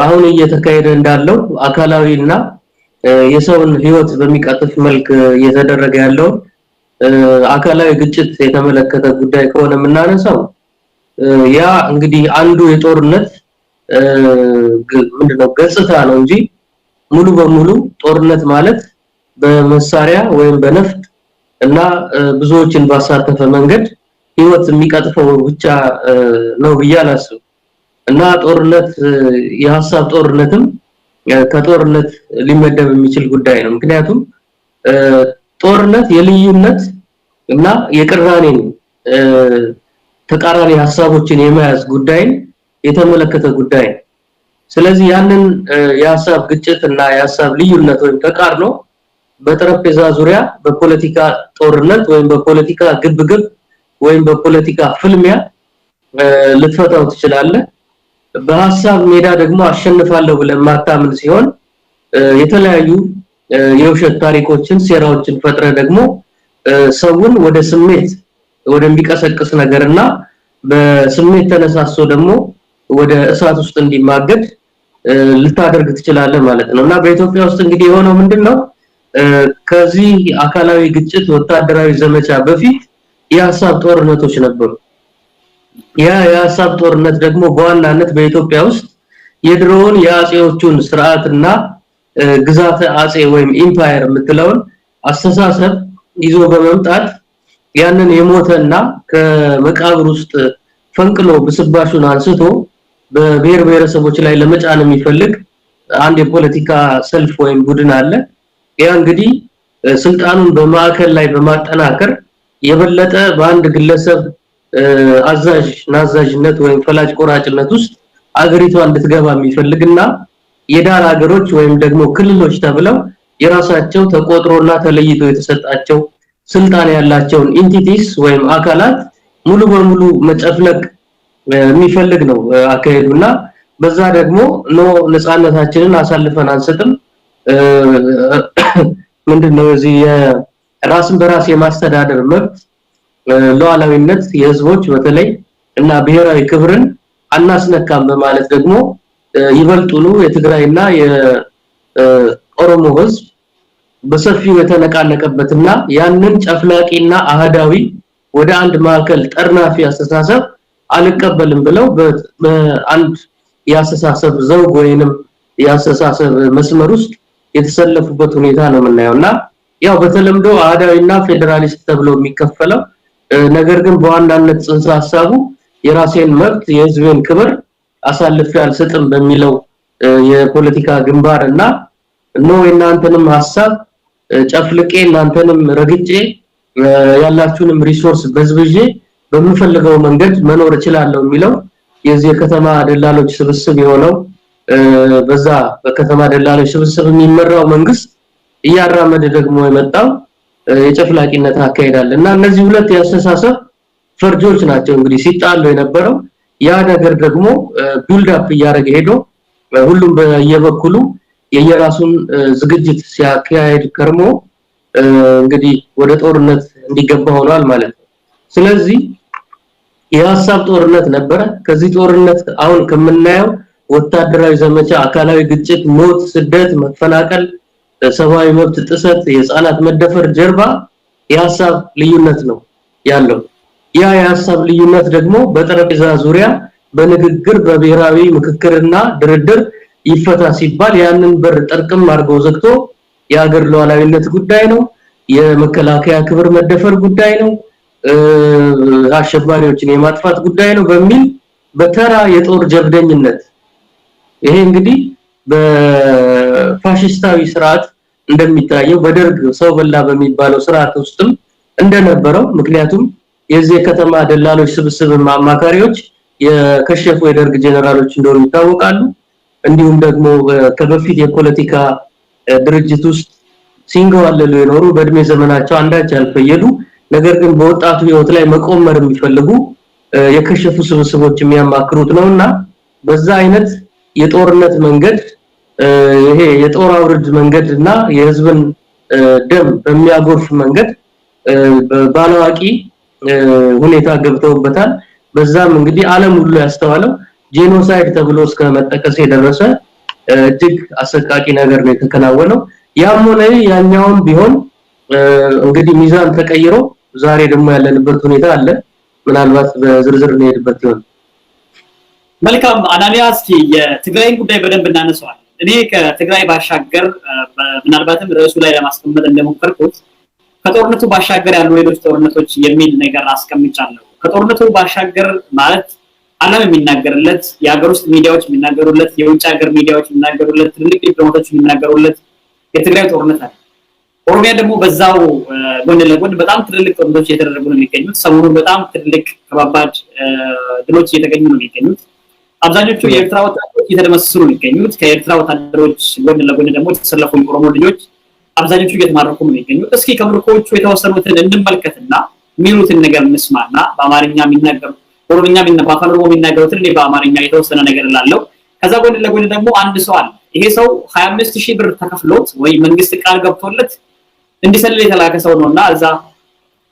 አሁን እየተካሄደ እንዳለው አካላዊና የሰውን ህይወት በሚቀጥፍ መልክ እየተደረገ ያለው አካላዊ ግጭት የተመለከተ ጉዳይ ከሆነ የምናነሳው ያ እንግዲህ አንዱ የጦርነት ምንድነው ገጽታ ነው እንጂ ሙሉ በሙሉ ጦርነት ማለት በመሳሪያ ወይም በነፍጥ እና ብዙዎችን ባሳተፈ መንገድ ህይወት የሚቀጥፈው ብቻ ነው ብያላስ እና ጦርነት የሐሳብ ጦርነትም ከጦርነት ሊመደብ የሚችል ጉዳይ ነው ምክንያቱም ጦርነት የልዩነት እና የቅራኔን ተቃራኒ ሐሳቦችን የመያዝ ጉዳይ የተመለከተ ጉዳይ ስለዚህ ያንን የሐሳብ ግጭት እና የሐሳብ ልዩነት ወይም ተቃርኖ በጠረጴዛ ዙሪያ በፖለቲካ ጦርነት ወይም በፖለቲካ ግብግብ ወይም በፖለቲካ ፍልሚያ ልትፈታው ትችላለህ በሐሳብ ሜዳ ደግሞ አሸንፋለሁ ብለን ማታምን ሲሆን የተለያዩ የውሸት ታሪኮችን ሴራዎችን ፈጥረ ደግሞ ሰውን ወደ ስሜት ወደሚቀሰቅስ ነገርና በስሜት ተነሳሶ ደግሞ ወደ እሳት ውስጥ እንዲማገድ ልታደርግ ትችላለህ ማለት ነውና በኢትዮጵያ ውስጥ እንግዲህ የሆነው ምንድነው ከዚህ አካላዊ ግጭት ወታደራዊ ዘመቻ በፊት የሐሳብ ጦርነቶች ነበሩ የሐሳብ ጦርነት ደግሞ በዋናነት በኢትዮጵያ ውስጥ የድሮውን የአጼዎቹን ስርዓትና ግዛተ አጼ ወይም ኢምፓየር የምትለውን አስተሳሰብ ይዞ በመምጣት ያንን የሞተና ከመቃብር ውስጥ ፈንቅሎ ብስባሹን አንስቶ በብሔር ብሔረሰቦች ላይ ለመጫን የሚፈልግ አንድ የፖለቲካ ሰልፍ ወይም ቡድን አለ ያ እንግዲህ ስልጣኑን በማዕከል ላይ በማጠናከር የበለጠ በአንድ ግለሰብ አዛዥነት ወይም ፈላጭ ቆራጭነት ውስጥ አገሪቷ እንድትገባ የሚፈልግና የዳር ሀገሮች ወይም ደግሞ ክልሎች ተብለው የራሳቸው ተቆጥሮና ተለይቶ የተሰጣቸው ስልጣን ያላቸውን ኢንቲቲስ ወይም አካላት ሙሉ በሙሉ መጨፍለቅ የሚፈልግ ነው አካሄዱና በዛ ደግሞ ነፃነታችንን አሳልፈን አንሰጥም ምንድነው እዚህ የራስን በራስ የማስተዳደር መብት ሉዓላዊነት የህዝቦች በተለይ እና ብሔራዊ ክብርን አናስነካም በማለት ደግሞ ይበልጡኑ የትግራይና የኦሮሞ ህዝብ በሰፊው የተነቃነቀበትና ያንን ጨፍላቂና አህዳዊ ወደ አንድ ማዕከል ጠርናፊ አስተሳሰብ አልቀበልም ብለው በአንድ ያስተሳሰብ ዘውግ ወይንም ያስተሳሰብ መስመር ውስጥ የተሰለፉበት ሁኔታ ነው የምናየውና ያው በተለምዶ አህዳዊና ፌደራሊስት ተብሎ የሚከፈለው ነገር ግን በዋናነት ጽንሰ ሐሳቡ የራሴን መብት የህዝብን ክብር አሳልፌ አልሰጥም በሚለው የፖለቲካ ግንባርና እናንተንም ሐሳብ ጨፍልቄ እናንተንም ረግጬ ያላችሁንም ሪሶርስ በዝብዤ በመፈልገው መንገድ መኖር እችላለሁ የሚለው የዚህ ከተማ ደላሎች ስብስብ የሆነው በዛ በከተማ ደላሎች ስብስብ የሚመራው መንግስት እያራመደ ደግሞ የመጣው የጨፍላቂነት አካሄዳልና እነዚህ ሁለት ያስተሳሰብ ፈርጆች ናቸው እንግዲህ ሲጣሉ የነበረው ያ ነገር ደግሞ ቢልድ አፕ እያደረገ ሄዶ ሁሉም በየበኩሉ የየራሱን ዝግጅት ሲያካሄድ ከርሞ እንግዲህ ወደ ጦርነት እንዲገባ ሆኗል ማለት ነው ስለዚህ የሐሳብ ጦርነት ነበረ ከዚህ ጦርነት አሁን ከምናየው ወታደራዊ ዘመቻ አካላዊ ግጭት ሞት ስደት መፈናቀል ሰብአዊ መብት ጥሰት የህፃናት መደፈር ጀርባ የሐሳብ ልዩነት ነው ያለው ያ የሐሳብ ልዩነት ደግሞ በጠረጴዛ ዙሪያ በንግግር በብሔራዊ ምክክርና ድርድር ይፈታ ሲባል ያንን በር ጠርቅም አድርጎ ዘግቶ የሀገር ሉዓላዊነት ጉዳይ ነው የመከላከያ ክብር መደፈር ጉዳይ ነው አሸባሪዎችን የማጥፋት ጉዳይ ነው በሚል በተራ የጦር ጀብደኝነት ይሄ እንግዲህ በፋሺስታዊ ስርዓት እንደሚታየው በደርግ ሰው በላ በሚባለው ስርዓት ውስጥም እንደነበረው ምክንያቱም የዚህ ከተማ ደላሎች ስብስብ አማካሪዎች የከሸፉ የደርግ ጄኔራሎች እንደሆኑ ይታወቃሉ እንዲሁም ደግሞ ከበፊት የፖለቲካ ድርጅት ውስጥ ሲንገዋለሉ የኖሩ በእድሜ ዘመናቸው አንዳች ያልፈየዱ ነገር ግን በወጣቱ ህይወት ላይ መቆመር የሚፈልጉ የከሸፉ ስብስቦች የሚያማክሩት ነውና በዛ አይነት የጦርነት መንገድ ይሄ የጦር አውርድ መንገድና የህዝብን ደም በሚያጎርፍ መንገድ ባላዋቂ ሁኔታ ገብተውበታል በዛም እንግዲህ ዓለም ሁሉ ያስተዋለው ጄኖሳይድ ተብሎ እስከ መጠቀስ የደረሰ እጅግ አሰቃቂ ነገር ነው የተከናወነው። ያም ሆነ ያኛውም ቢሆን እንግዲህ ሚዛን ተቀይሮ ዛሬ ደግሞ ያለንበት ሁኔታ አለ። ምናልባት በዝርዝር እንሄድበት ይሆናል። መልካም አናንያ፣ እስኪ የትግራይን ጉዳይ በደንብ እናነሳዋለን። እኔ ከትግራይ ባሻገር ምናልባትም ርዕሱ ላይ ለማስቀመጥ እንደሞከርኩት ከጦርነቱ ባሻገር ያሉ ሌሎች ጦርነቶች የሚል ነገር አስቀምጫለሁ። ከጦርነቱ ባሻገር ማለት ዓለም የሚናገርለት፣ የሀገር ውስጥ ሚዲያዎች የሚናገሩለት፣ የውጭ ሀገር ሚዲያዎች የሚናገሩለት፣ ትልልቅ ዲፕሎማቶች የሚናገሩለት የትግራይ ጦርነት አለ። ኦሮሚያ ደግሞ በዛው ጎን ለጎን በጣም ትልልቅ ጦርነቶች እየተደረጉ ነው የሚገኙት። ሰሞኑን በጣም ትልልቅ ከባባድ ድሎች እየተገኙ ነው የሚገኙት። አብዛኞቹ የኤርትራ ወታደሮች እየተደመሰሱ ነው የሚገኙት። ከኤርትራ ወታደሮች ጎን ለጎን ደግሞ የተሰለፉ የኦሮሞ ልጆች አብዛኞቹ እየተማረኩ ነው የሚገኙት። እስኪ ከምርኮቹ የተወሰኑትን እንመልከትና የሚሉትን ነገር እንስማና በአማርኛ የሚናገሩ ኦሮምኛ በአፋን ኦሮሞ የሚናገሩትን እኔ በአማርኛ የተወሰነ ነገር እላለሁ። ከዛ ጎን ለጎን ደግሞ አንድ ሰው አለ። ይሄ ሰው 25000 ብር ተከፍሎት ወይ መንግስት ቃል ገብቶለት እንዲሰልል የተላከ ሰው ነውና እዛ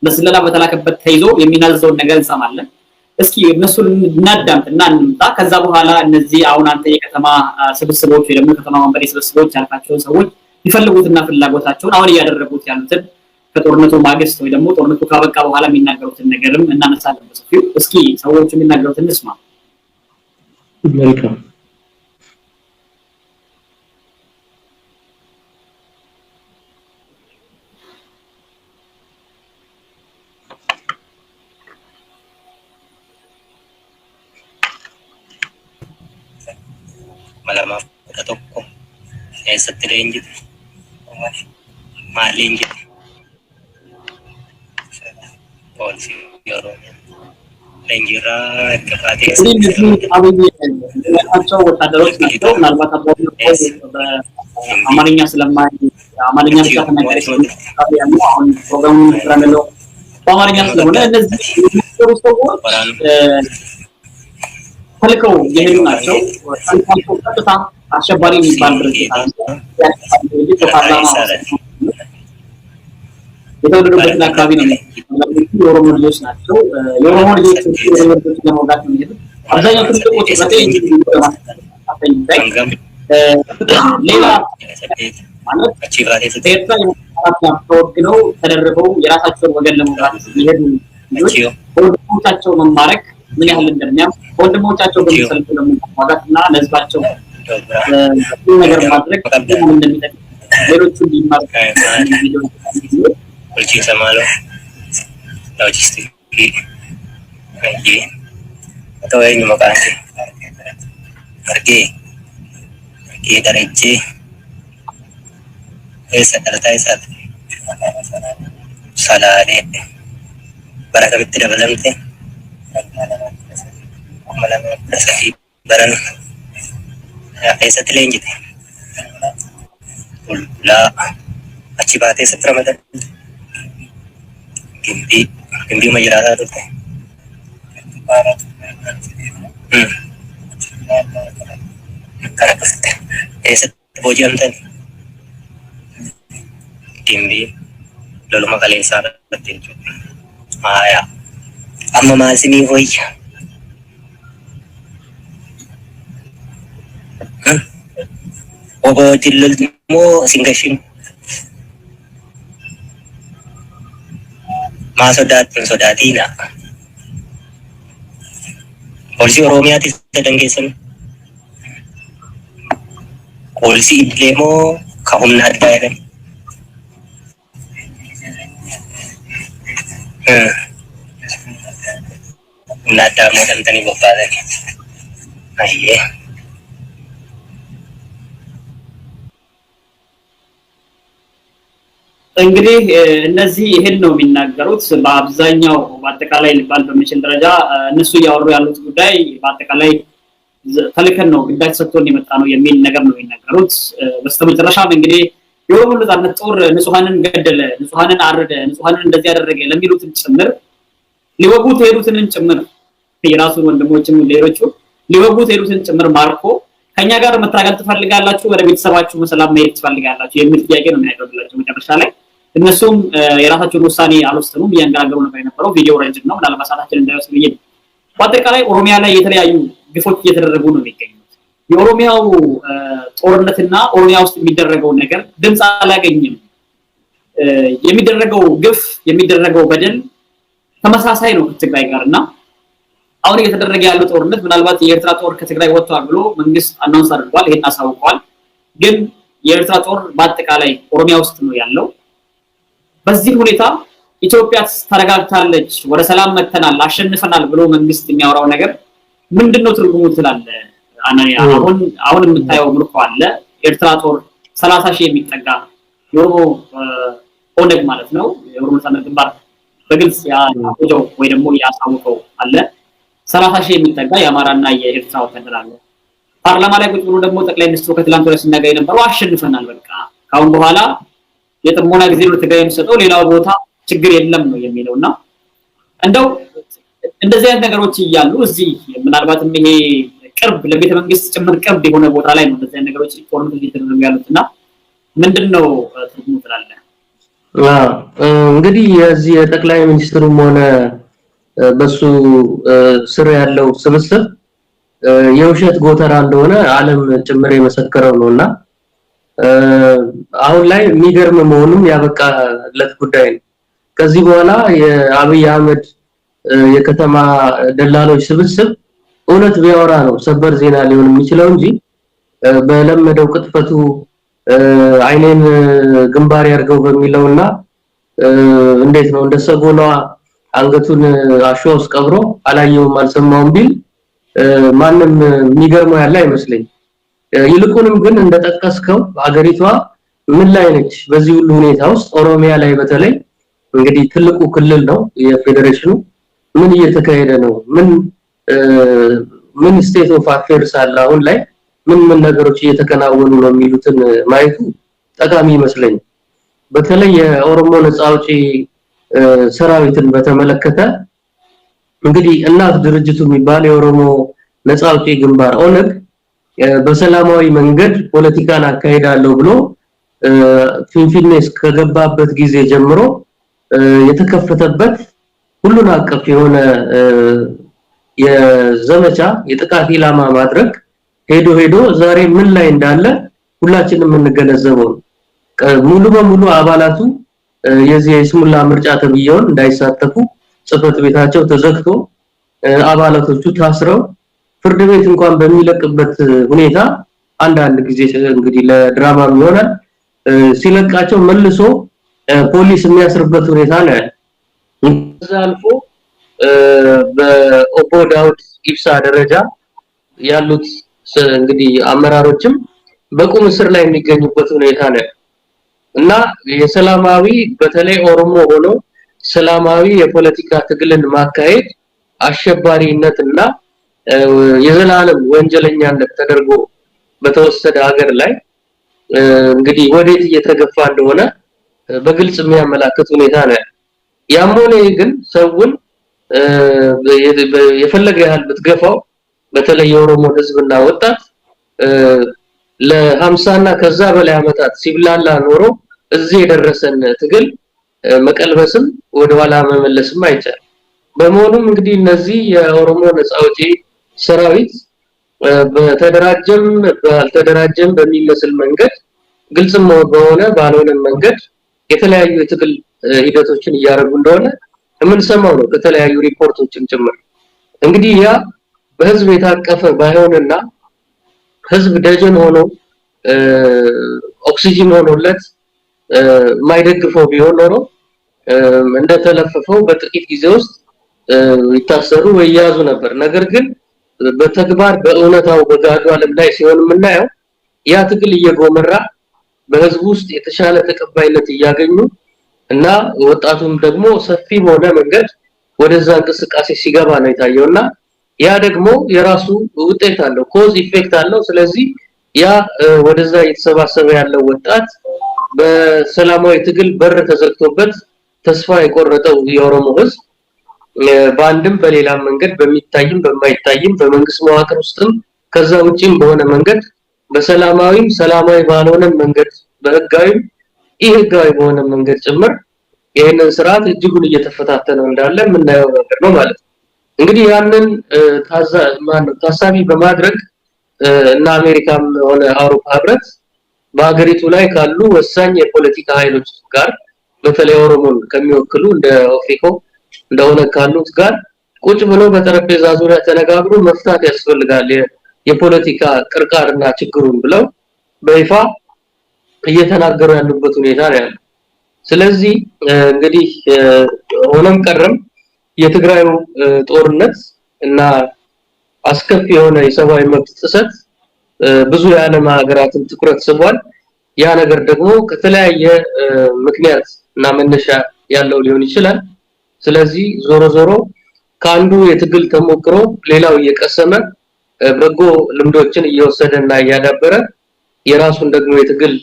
በስለላ በተላከበት ተይዞ የሚናዘውን ነገር እንሰማለን። እስኪ እነሱን እናዳምጥና እንምጣ። ከዛ በኋላ እነዚህ አሁን አንተ የከተማ ስብስቦች ወይ ደግሞ ከተማ መንበሬ ስብስቦች ያልካቸውን ሰዎች ይፈልጉትና ፍላጎታቸውን አሁን እያደረጉት ያሉትን ከጦርነቱ ማግስት ወይ ደግሞ ጦርነቱ ካበቃ በኋላ የሚናገሩትን ነገርም እናነሳለን በሰፊው። እስኪ ሰዎቹ የሚናገሩትን እንስማ። መልካም malama tokko eessatti leenjite maal leenjite poolisii Oromiyaa leenjirraa ከፋቴ አብዛኛው ወታደሮች ናቸው። ምናልባት በአማርኛ ስለማይ አማርኛ ብቻ ተናጋሪ ስለሆነ አሁን ፕሮግራሙን እንሰራለን በአማርኛ ስለሆነ እነዚህ የሚሰሩ ሰዎች ተልከው የሄዱ ናቸው። አንታቸው ቀጥታ አሸባሪ የሚባል ድርጅት አለ። በፓርላማ የተወለዱበት አካባቢ ነው። የኦሮሞ ልጆች ናቸው። የኦሮሞ ልጆች ለመውጋት ነው የሚሄዱት። አብዛኛው ትልቆች ሌላ ማለት ኤርትራ ተወግነው ተደርበው የራሳቸውን ወገን ለመውጋት የሚሄዱ ልጆች ወንድሞቻቸው መማረክ ምን ያህል እንደሚያም ወንድሞቻቸው በሚሰልፉ ለማዋጋትና ለህዝባቸው ነገር ማድረግ ምን እንደሚጠቅም ሌሎቹ ሊማሩ bulchiinsa maaloo loojistikii kayyee ta'uu eenyu maqaan kee argee darajjee eessa dhalataa isaati salaalee bara kamitti dabalamte 2013 baran eessatti leenjite Ulaa achi baatee eessatti ramadamte Gimbii majiraataa turte. Kana dhufte. Eessatti booji'amtani? Gimbii loluma kaleessaa irratti jechuudha. Haaya. Amma maal sinii wayya? Obbo wajjin lolti moo isin gashin? maa sodaatiina poolisii Oromiyaatti dangeessan poolisii idilee moo ka humna addaa jedhan humna addaa moo dhamtanii bobbaatanii ayyee እንግዲህ እነዚህ ይሄን ነው የሚናገሩት። በአብዛኛው በአጠቃላይ ሊባል በሚችል ደረጃ እነሱ ያወሩ ያሉት ጉዳይ በአጠቃላይ ተልከን ነው ግዳጅ ሰጥቶን የመጣ ነው የሚል ነገር ነው የሚናገሩት። በስተመጨረሻም እንግዲህ የኦሮሞ ነጻነት ጦር ንጹሃንን ገደለ፣ ንጹሃንን አረደ፣ ንጹሃንን እንደዚህ ያደረገ ለሚሉትን ጭምር ሊወጉት ሄዱትን ጭምር የራሱን ወንድሞችም ሌሎቹ ሊወጉት ሄዱትን ጭምር ማርኮ ከኛ ጋር መታገል ትፈልጋላችሁ፣ ወደ ቤተሰባችሁ በሰላም መሄድ ትፈልጋላችሁ የሚል ጥያቄ ነው የሚያቀርብላቸው መጨረሻ ላይ። እነሱም የራሳቸውን ውሳኔ አልወሰኑም፣ እያንገራገሩ ነበር የነበረው። ቪዲዮ ረጅም ነው፣ ምናልባት ሰዓታችን እንዳይወስድ ብዬ ነው። በአጠቃላይ ኦሮሚያ ላይ የተለያዩ ግፎች እየተደረጉ ነው የሚገኙት። የኦሮሚያው ጦርነትና ኦሮሚያ ውስጥ የሚደረገው ነገር ድምጽ አላገኝም። የሚደረገው ግፍ የሚደረገው በደል ተመሳሳይ ነው ከትግራይ ጋርና አሁን እየተደረገ ያለው ጦርነት ምናልባት የኤርትራ ጦር ከትግራይ ወጥቷል ብሎ መንግስት አናውንስ አድርጓል፣ ይሄን አሳውቋል። ግን የኤርትራ ጦር በአጠቃላይ ኦሮሚያ ውስጥ ነው ያለው። በዚህ ሁኔታ ኢትዮጵያ ተረጋግታለች፣ ወደ ሰላም መተናል፣ አሸንፈናል ብሎ መንግስት የሚያወራው ነገር ምንድነው ትርጉሙ ትላለህ አናንያ? አሁን የምታየው ምርኮ አለ። ኤርትራ ጦር 30,000 የሚጠጋ የኦሮሞ ኦነግ ማለት ነው የኦሮሞ ነጻነት ግንባር በግልጽ ያወጀው ወይ ደግሞ ያሳውቀው አለ 30,000 የሚጠጋ የአማራና የኤርትራ ወታደር አለ። ፓርላማ ላይ ቁጭ ብሎ ደግሞ ጠቅላይ ሚኒስትሩ ከትላንት ወዲያ ሲናገር የነበረው አሸንፈናል፣ በቃ ካሁን በኋላ የጥሞና ጊዜ ነው ትግራይ የሚሰጠው ሌላው ቦታ ችግር የለም ነው የሚለውና እንደው እንደዚህ አይነት ነገሮች ይያሉ እዚህ ምናልባትም ይሄ ቅርብ ለቤተ መንግስት ጭምር ቅርብ የሆነ ቦታ ላይ ነው እንደዚህ አይነት ነገሮች ፎርም እየተደረጉ ያሉትና ምንድነው ትርጉሙ ትላለህ? እንግዲህ የዚህ የጠቅላይ ሚኒስትሩም ሆነ በሱ ስር ያለው ስብስብ የውሸት ጎተራ እንደሆነ ዓለም ጭምር የመሰከረው ነውና አሁን ላይ የሚገርም መሆኑን ያበቃለት ጉዳይ ነው። ከዚህ በኋላ የአብይ አህመድ የከተማ ደላሎች ስብስብ እውነት ቢያወራ ነው ሰበር ዜና ሊሆን የሚችለው እንጂ በለመደው ቅጥፈቱ አይኔን ግንባር ያርገው በሚለውና እንዴት ነው እንደሰጎኗ አንገቱን አሸዋ ውስጥ ቀብሮ አላየውም አልሰማውም ቢል ማንም የሚገርመው ያለ አይመስለኝ። ይልቁንም ግን እንደጠቀስከው ሀገሪቷ ምን ላይ ነች? በዚህ ሁሉ ሁኔታ ውስጥ ኦሮሚያ ላይ በተለይ እንግዲህ ትልቁ ክልል ነው የፌዴሬሽኑ ምን እየተካሄደ ነው? ምን ስቴት ኦፍ አፌርስ አለ አሁን ላይ ምን ነገሮች እየተከናወኑ ነው የሚሉትን ማየቱ ጠቃሚ ይመስለኝ። በተለይ የኦሮሞ ነጻ አውጪ ሰራዊትን በተመለከተ እንግዲህ እናት ድርጅቱ የሚባል የኦሮሞ ነጻ አውጪ ግንባር ኦነግ በሰላማዊ መንገድ ፖለቲካን አካሄዳለሁ ብሎ ፊንፊኔስ ከገባበት ጊዜ ጀምሮ የተከፈተበት ሁሉን አቀፍ የሆነ የዘመቻ የጥቃት ኢላማ ማድረግ ሄዶ ዛሬ ምን ላይ እንዳለ ሁላችንም እንገነዘበው። ሙሉ በሙሉ አባላቱ የዚህ የስሙላ ምርጫ ተብየውን እንዳይሳተፉ ጽፈት ቤታቸው ተዘግቶ አባላቶቹ ታስረው ፍርድ ቤት እንኳን በሚለቅበት ሁኔታ አንዳንድ ጊዜ እንግዲህ ለድራማም ይሆናል ሲለቃቸው መልሶ ፖሊስ የሚያስርበት ሁኔታ ነው ያለው። ከዛ አልፎ በኦቦ ዳውድ ኢብሳ ደረጃ ያሉት እንግዲህ አመራሮችም በቁም እስር ላይ የሚገኙበት ሁኔታ ነው እና የሰላማዊ በተለይ ኦሮሞ ሆኖ ሰላማዊ የፖለቲካ ትግልን ማካሄድ አሸባሪነትና የዘላለም ወንጀለኛነት ተደርጎ በተወሰደ ሀገር ላይ እንግዲህ ወዴት እየተገፋ እንደሆነ በግልጽ የሚያመላክት ሁኔታ ነው። ያም ሆነ ግን ሰውን የፈለገ ያህል ብትገፋው በተለይ የኦሮሞ ህዝብና ወጣት ለ50 እና ከዛ በላይ አመታት ሲብላላ ኖሮ እዚህ የደረሰን ትግል መቀልበስም ወደ ኋላ መመለስም አይቻልም። በመሆኑም እንግዲህ እነዚህ የኦሮሞ ነጻ አውጪ ሰራዊት በተደራጀም ባልተደራጀም በሚመስል መንገድ ግልጽም በሆነ ባልሆነ መንገድ የተለያዩ የትግል ሂደቶችን እያደረጉ እንደሆነ የምንሰማው ነው ከተለያዩ ሪፖርቶችን ጭምር። እንግዲህ ያ በህዝብ የታቀፈ ባይሆንና ህዝብ ደጀን ሆኖ ኦክሲጅን ሆኖለት ማይደግፈው ቢሆን ኖሮ እንደተለፈፈው በጥቂት ጊዜ ውስጥ ይታሰሩ ወይ ያዙ ነበር። ነገር ግን በተግባር በእውነታው በጋዱ ዓለም ላይ ሲሆን የምናየው ያ ትግል እየጎመራ በህዝብ ውስጥ የተሻለ ተቀባይነት እያገኙ እና ወጣቱም ደግሞ ሰፊ በሆነ መንገድ ወደዛ እንቅስቃሴ ሲገባ ነው የታየውና ያ ደግሞ የራሱ ውጤት አለው፣ ኮዝ ኢፌክት አለው። ስለዚህ ያ ወደዛ የተሰባሰበ ያለው ወጣት በሰላማዊ ትግል በር ተዘግቶበት ተስፋ የቆረጠው የኦሮሞ ህዝብ በአንድም በሌላም መንገድ በሚታይም በማይታይም በመንግስት መዋቅር ውስጥም ከዛ ውጪም በሆነ መንገድ በሰላማዊም ሰላማዊ ባልሆነ መንገድ በህጋዊም ኢህጋዊ በሆነ መንገድ ጭምር ይሄንን ስርዓት እጅጉን እየተፈታተነው እንዳለ የምናየው ነገር ነው ማለት ነው። እንግዲህ ያንን ታሳቢ በማድረግ እና አሜሪካም ሆነ አውሮፓ ህብረት በአገሪቱ ላይ ካሉ ወሳኝ የፖለቲካ ኃይሎች ጋር በተለይ ኦሮሞን ከሚወክሉ እንደ ኦፌኮ እንደሆነ ካሉት ጋር ቁጭ ብሎ በጠረጴዛ ዙሪያ ተነጋግሮ መፍታት ያስፈልጋል የፖለቲካ ቅርቃርና ችግሩን ብለው በይፋ እየተናገሩ ያሉበት ሁኔታ ነው ያለው። ስለዚህ እንግዲህ ሆነም ቀረም የትግራዩ ጦርነት እና አስከፊ የሆነ የሰብአዊ መብት ጥሰት ብዙ የዓለም ሀገራትን ትኩረት ስቧል። ያ ነገር ደግሞ ከተለያየ ምክንያት እና መነሻ ያለው ሊሆን ይችላል። ስለዚህ ዞሮ ዞሮ ካንዱ የትግል ተሞክሮ ሌላው እየቀሰመ በጎ ልምዶችን እየወሰደና እያዳበረ የራሱን ደግሞ የትግል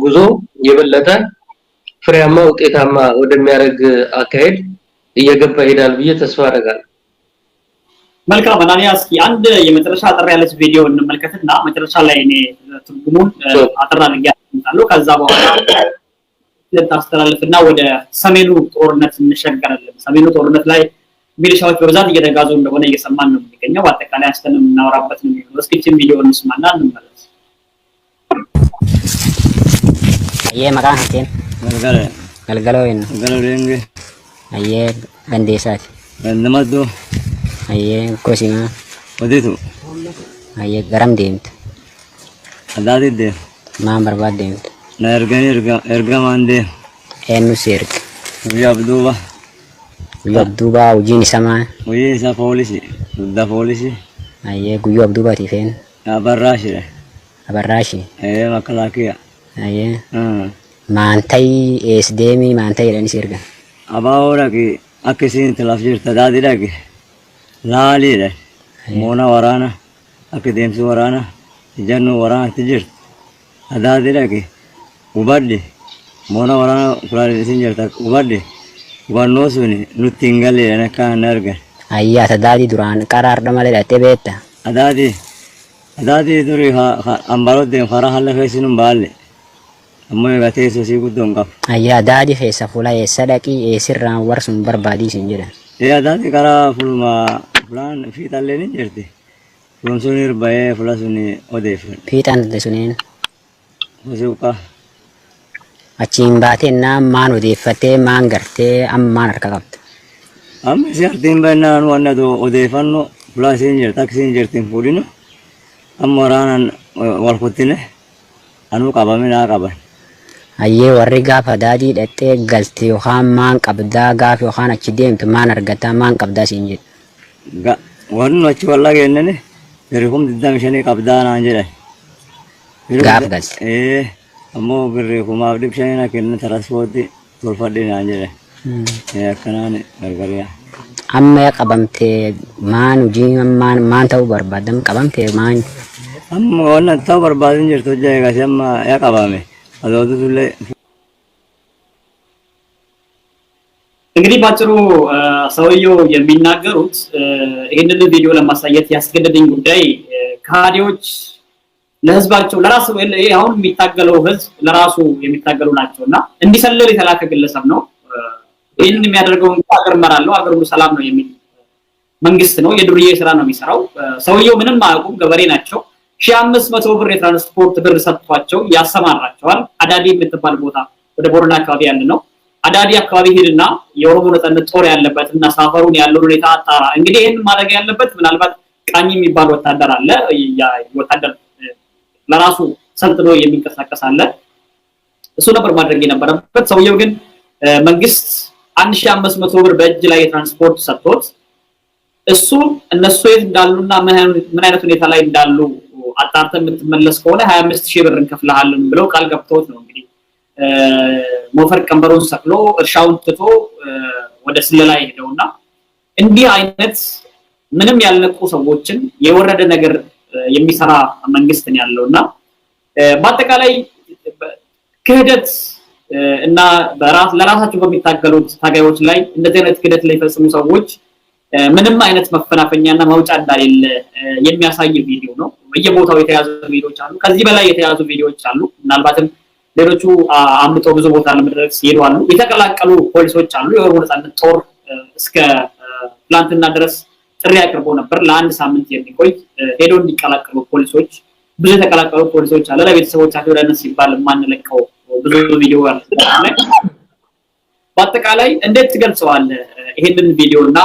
ጉዞ የበለጠ ፍሬያማ ውጤታማ ወደሚያደርግ አካሄድ እየገባ ይሄዳል ብዬ ተስፋ አደርጋለሁ። መልካም አናንያ፣ እስኪ አንድ የመጨረሻ አጠር ያለች ቪዲዮ እንመልከትና መጨረሻ ላይ እኔ ትርጉሙን አጠር አድርጌ አስቀምጣለሁ። ከዛ በኋላ ልታስተላልፍና ወደ ሰሜኑ ጦርነት እንሸጋገራለን። ሰሜኑ ጦርነት ላይ ሚሊሻዎች በብዛት እየተጋዙ እንደሆነ እየሰማን ነው የሚገኘው። በአጠቃላይ አስተንም እናወራበት ነው የሚሆነው። እስኪ እቺን ቪዲዮ እንስማና እንመለስ። መቃን ሀቴን ገልገሎን ገልገሎን አየ ገንዴሳት ገንደማዶ አየ ኮሲማ ወዴቱ አየ ገረም ዴምት አዳዲደ ማን በርባድ ዴምት ነርገኒ ኤርጋማንዴ ኤኑ ሲርክ ያብዱባ ጉዮ ውጂን ሰማ ወይሳ ፖሊሲ ዱዳ ፖሊሲ አየ ጉዮ አብዱባ ቲፌን አበራሽ መከላከያ አየ ማንታይ ኤስዴሚ ማንታይ ለኒ ሲርጋ አባውራቂ አከሲን ተላፍጅር ተዳዲዳቂ ላሊለ ሞና ወራና አከዴምሱ ወራና ጀኑ ወራና ትጅር አዳዲዳቂ ውባዲ ሞና ወራና ኩላሊ ሲንጀርታ ውባዲ ዋኖሱኒ ኑቲንገሌ ነካ ነርገ አያ ተዳዲ ዱራን ቀራር ደማለ ለተቤታ አዳዲ ዱሪ አምባሮት ደም ፈራ ሐለፈሲኑም ባለ አሞይ ጋቴሶ ሲጉዶን ቀፍ አያ ዳዲ ፌሳ ፉላ የሰደቂ የሲራን ወርሱን በርባዲ ሲንጀራ አዳዲ ቀራ ፉልማ ፕላን ፊታለኒ ጀርቲ ፉልሱኒር ባዬ ፉላሱኒ ኦዴፈን ፊታን ደሱኔን ወሱቃ achiin baateenna maan odeeffattee maan gartee ammaan harka qabda. Amma si artiin bainaan wanna do odeeffanno fulaasiin jirta akkasiin jirtiin fuudhinu amma waraanaan wal kuttine anuu qabame naa qaban. Ayyee warri gaafa daadii dhattee galte yookaan maan qabdaa gaafa yookaan achi deemtu maan argataa maan qabdaa siin jedhu. Wanni achi wallaa kennani birikum 25 qabdaa naan jedhan. Gaafa galte. Ammoo birrii kumaaf dhibshanii kenna taraaspoortii tolfadhee naan jedhe. Akkanaan gargariyaa. Amma qabamtee maan hojii maan ta'uu barbaadam qabamtee maan. Amma waan ta'uu barbaadin jirtu hojjaa eegas amma yaa qabame. Adootutullee. እንግዲህ ባጭሩ ሰውየው የሚናገሩት ይሄንን ቪዲዮ ለማሳየት ያስገደደኝ ጉዳይ ካዲዎች ለህዝባቸው ለራሱ አሁን የሚታገለው ህዝብ ለራሱ የሚታገሉ ናቸውና እንዲሰለል የተላከ ግለሰብ ነው። ይሄንን የሚያደርገው ሀገር መራለው ሀገሩ ሰላም ነው የሚል መንግስት ነው። የዱርዬ ስራ ነው የሚሰራው። ሰውየው ምንም አያውቁም፣ ገበሬ ናቸው። 1500 ብር የትራንስፖርት ብር ሰጥቷቸው ያሰማራቸዋል። አዳዲ የምትባል ቦታ ወደ ቦራና አካባቢ ያለ ነው። አዳዲ አካባቢ ሄድና የኦሮሞ ነጻነት ጦር ያለበትና ሳፈሩን ያለው ሁኔታ አጣራ። እንግዲህ ይሄን ማድረግ ያለበት ምናልባት ቃኝ የሚባል ወታደር አለ። ወታደር ለራሱ ሰልጥኖ የሚንቀሳቀስ አለ። እሱ ነበር ማድረግ የነበረበት። ሰውየው ግን መንግስት 1500 ብር በእጅ ላይ የትራንስፖርት ሰጥቶት እሱ እነሱ የት እንዳሉና ምን አይነት ሁኔታ ላይ እንዳሉ አጣርተን የምትመለስ ከሆነ 25000 ብር እንከፍልሃለን ብለው ቃል ገብተውት ነው እንግዲህ ሞፈር ቀንበሩን ሰቅሎ እርሻውን ትቶ ወደ ስለላ ሄደውና እንዲህ አይነት ምንም ያልነቁ ሰዎችን የወረደ ነገር የሚሰራ መንግስት ነው ያለውና በአጠቃላይ ክህደት እና ለራሳቸው በሚታገሉት ታጋዮች ላይ እንደዚህ አይነት ክህደት ላይ ፈጽሙ ሰዎች ምንም አይነት መፈናፈኛና መውጫ እንዳሌለ የሚያሳይ ቪዲዮ ነው። በየቦታው የተያዙ ቪዲዮዎች አሉ። ከዚህ በላይ የተያዙ ቪዲዮዎች አሉ። ምናልባትም ሌሎቹ አምልጦ ብዙ ቦታ ለመድረስ ይሄዳሉ። የተቀላቀሉ ፖሊሶች አሉ። የኦሮሞ ነጻነት ጦር እስከ ትላንትና ድረስ ጥሪ አቅርቦ ነበር ለአንድ ሳምንት የሚቆይ ሄዶ እንዲቀላቀሉ ፖሊሶች ብዙ የተቀላቀሉ ፖሊሶች አለ ለቤተሰቦቻቸው ለነሱ ሲባል ማንለቀው ብዙ ቪዲዮ አለ በአጠቃላይ እንዴት ትገልጸዋለህ ይሄንን ቪዲዮና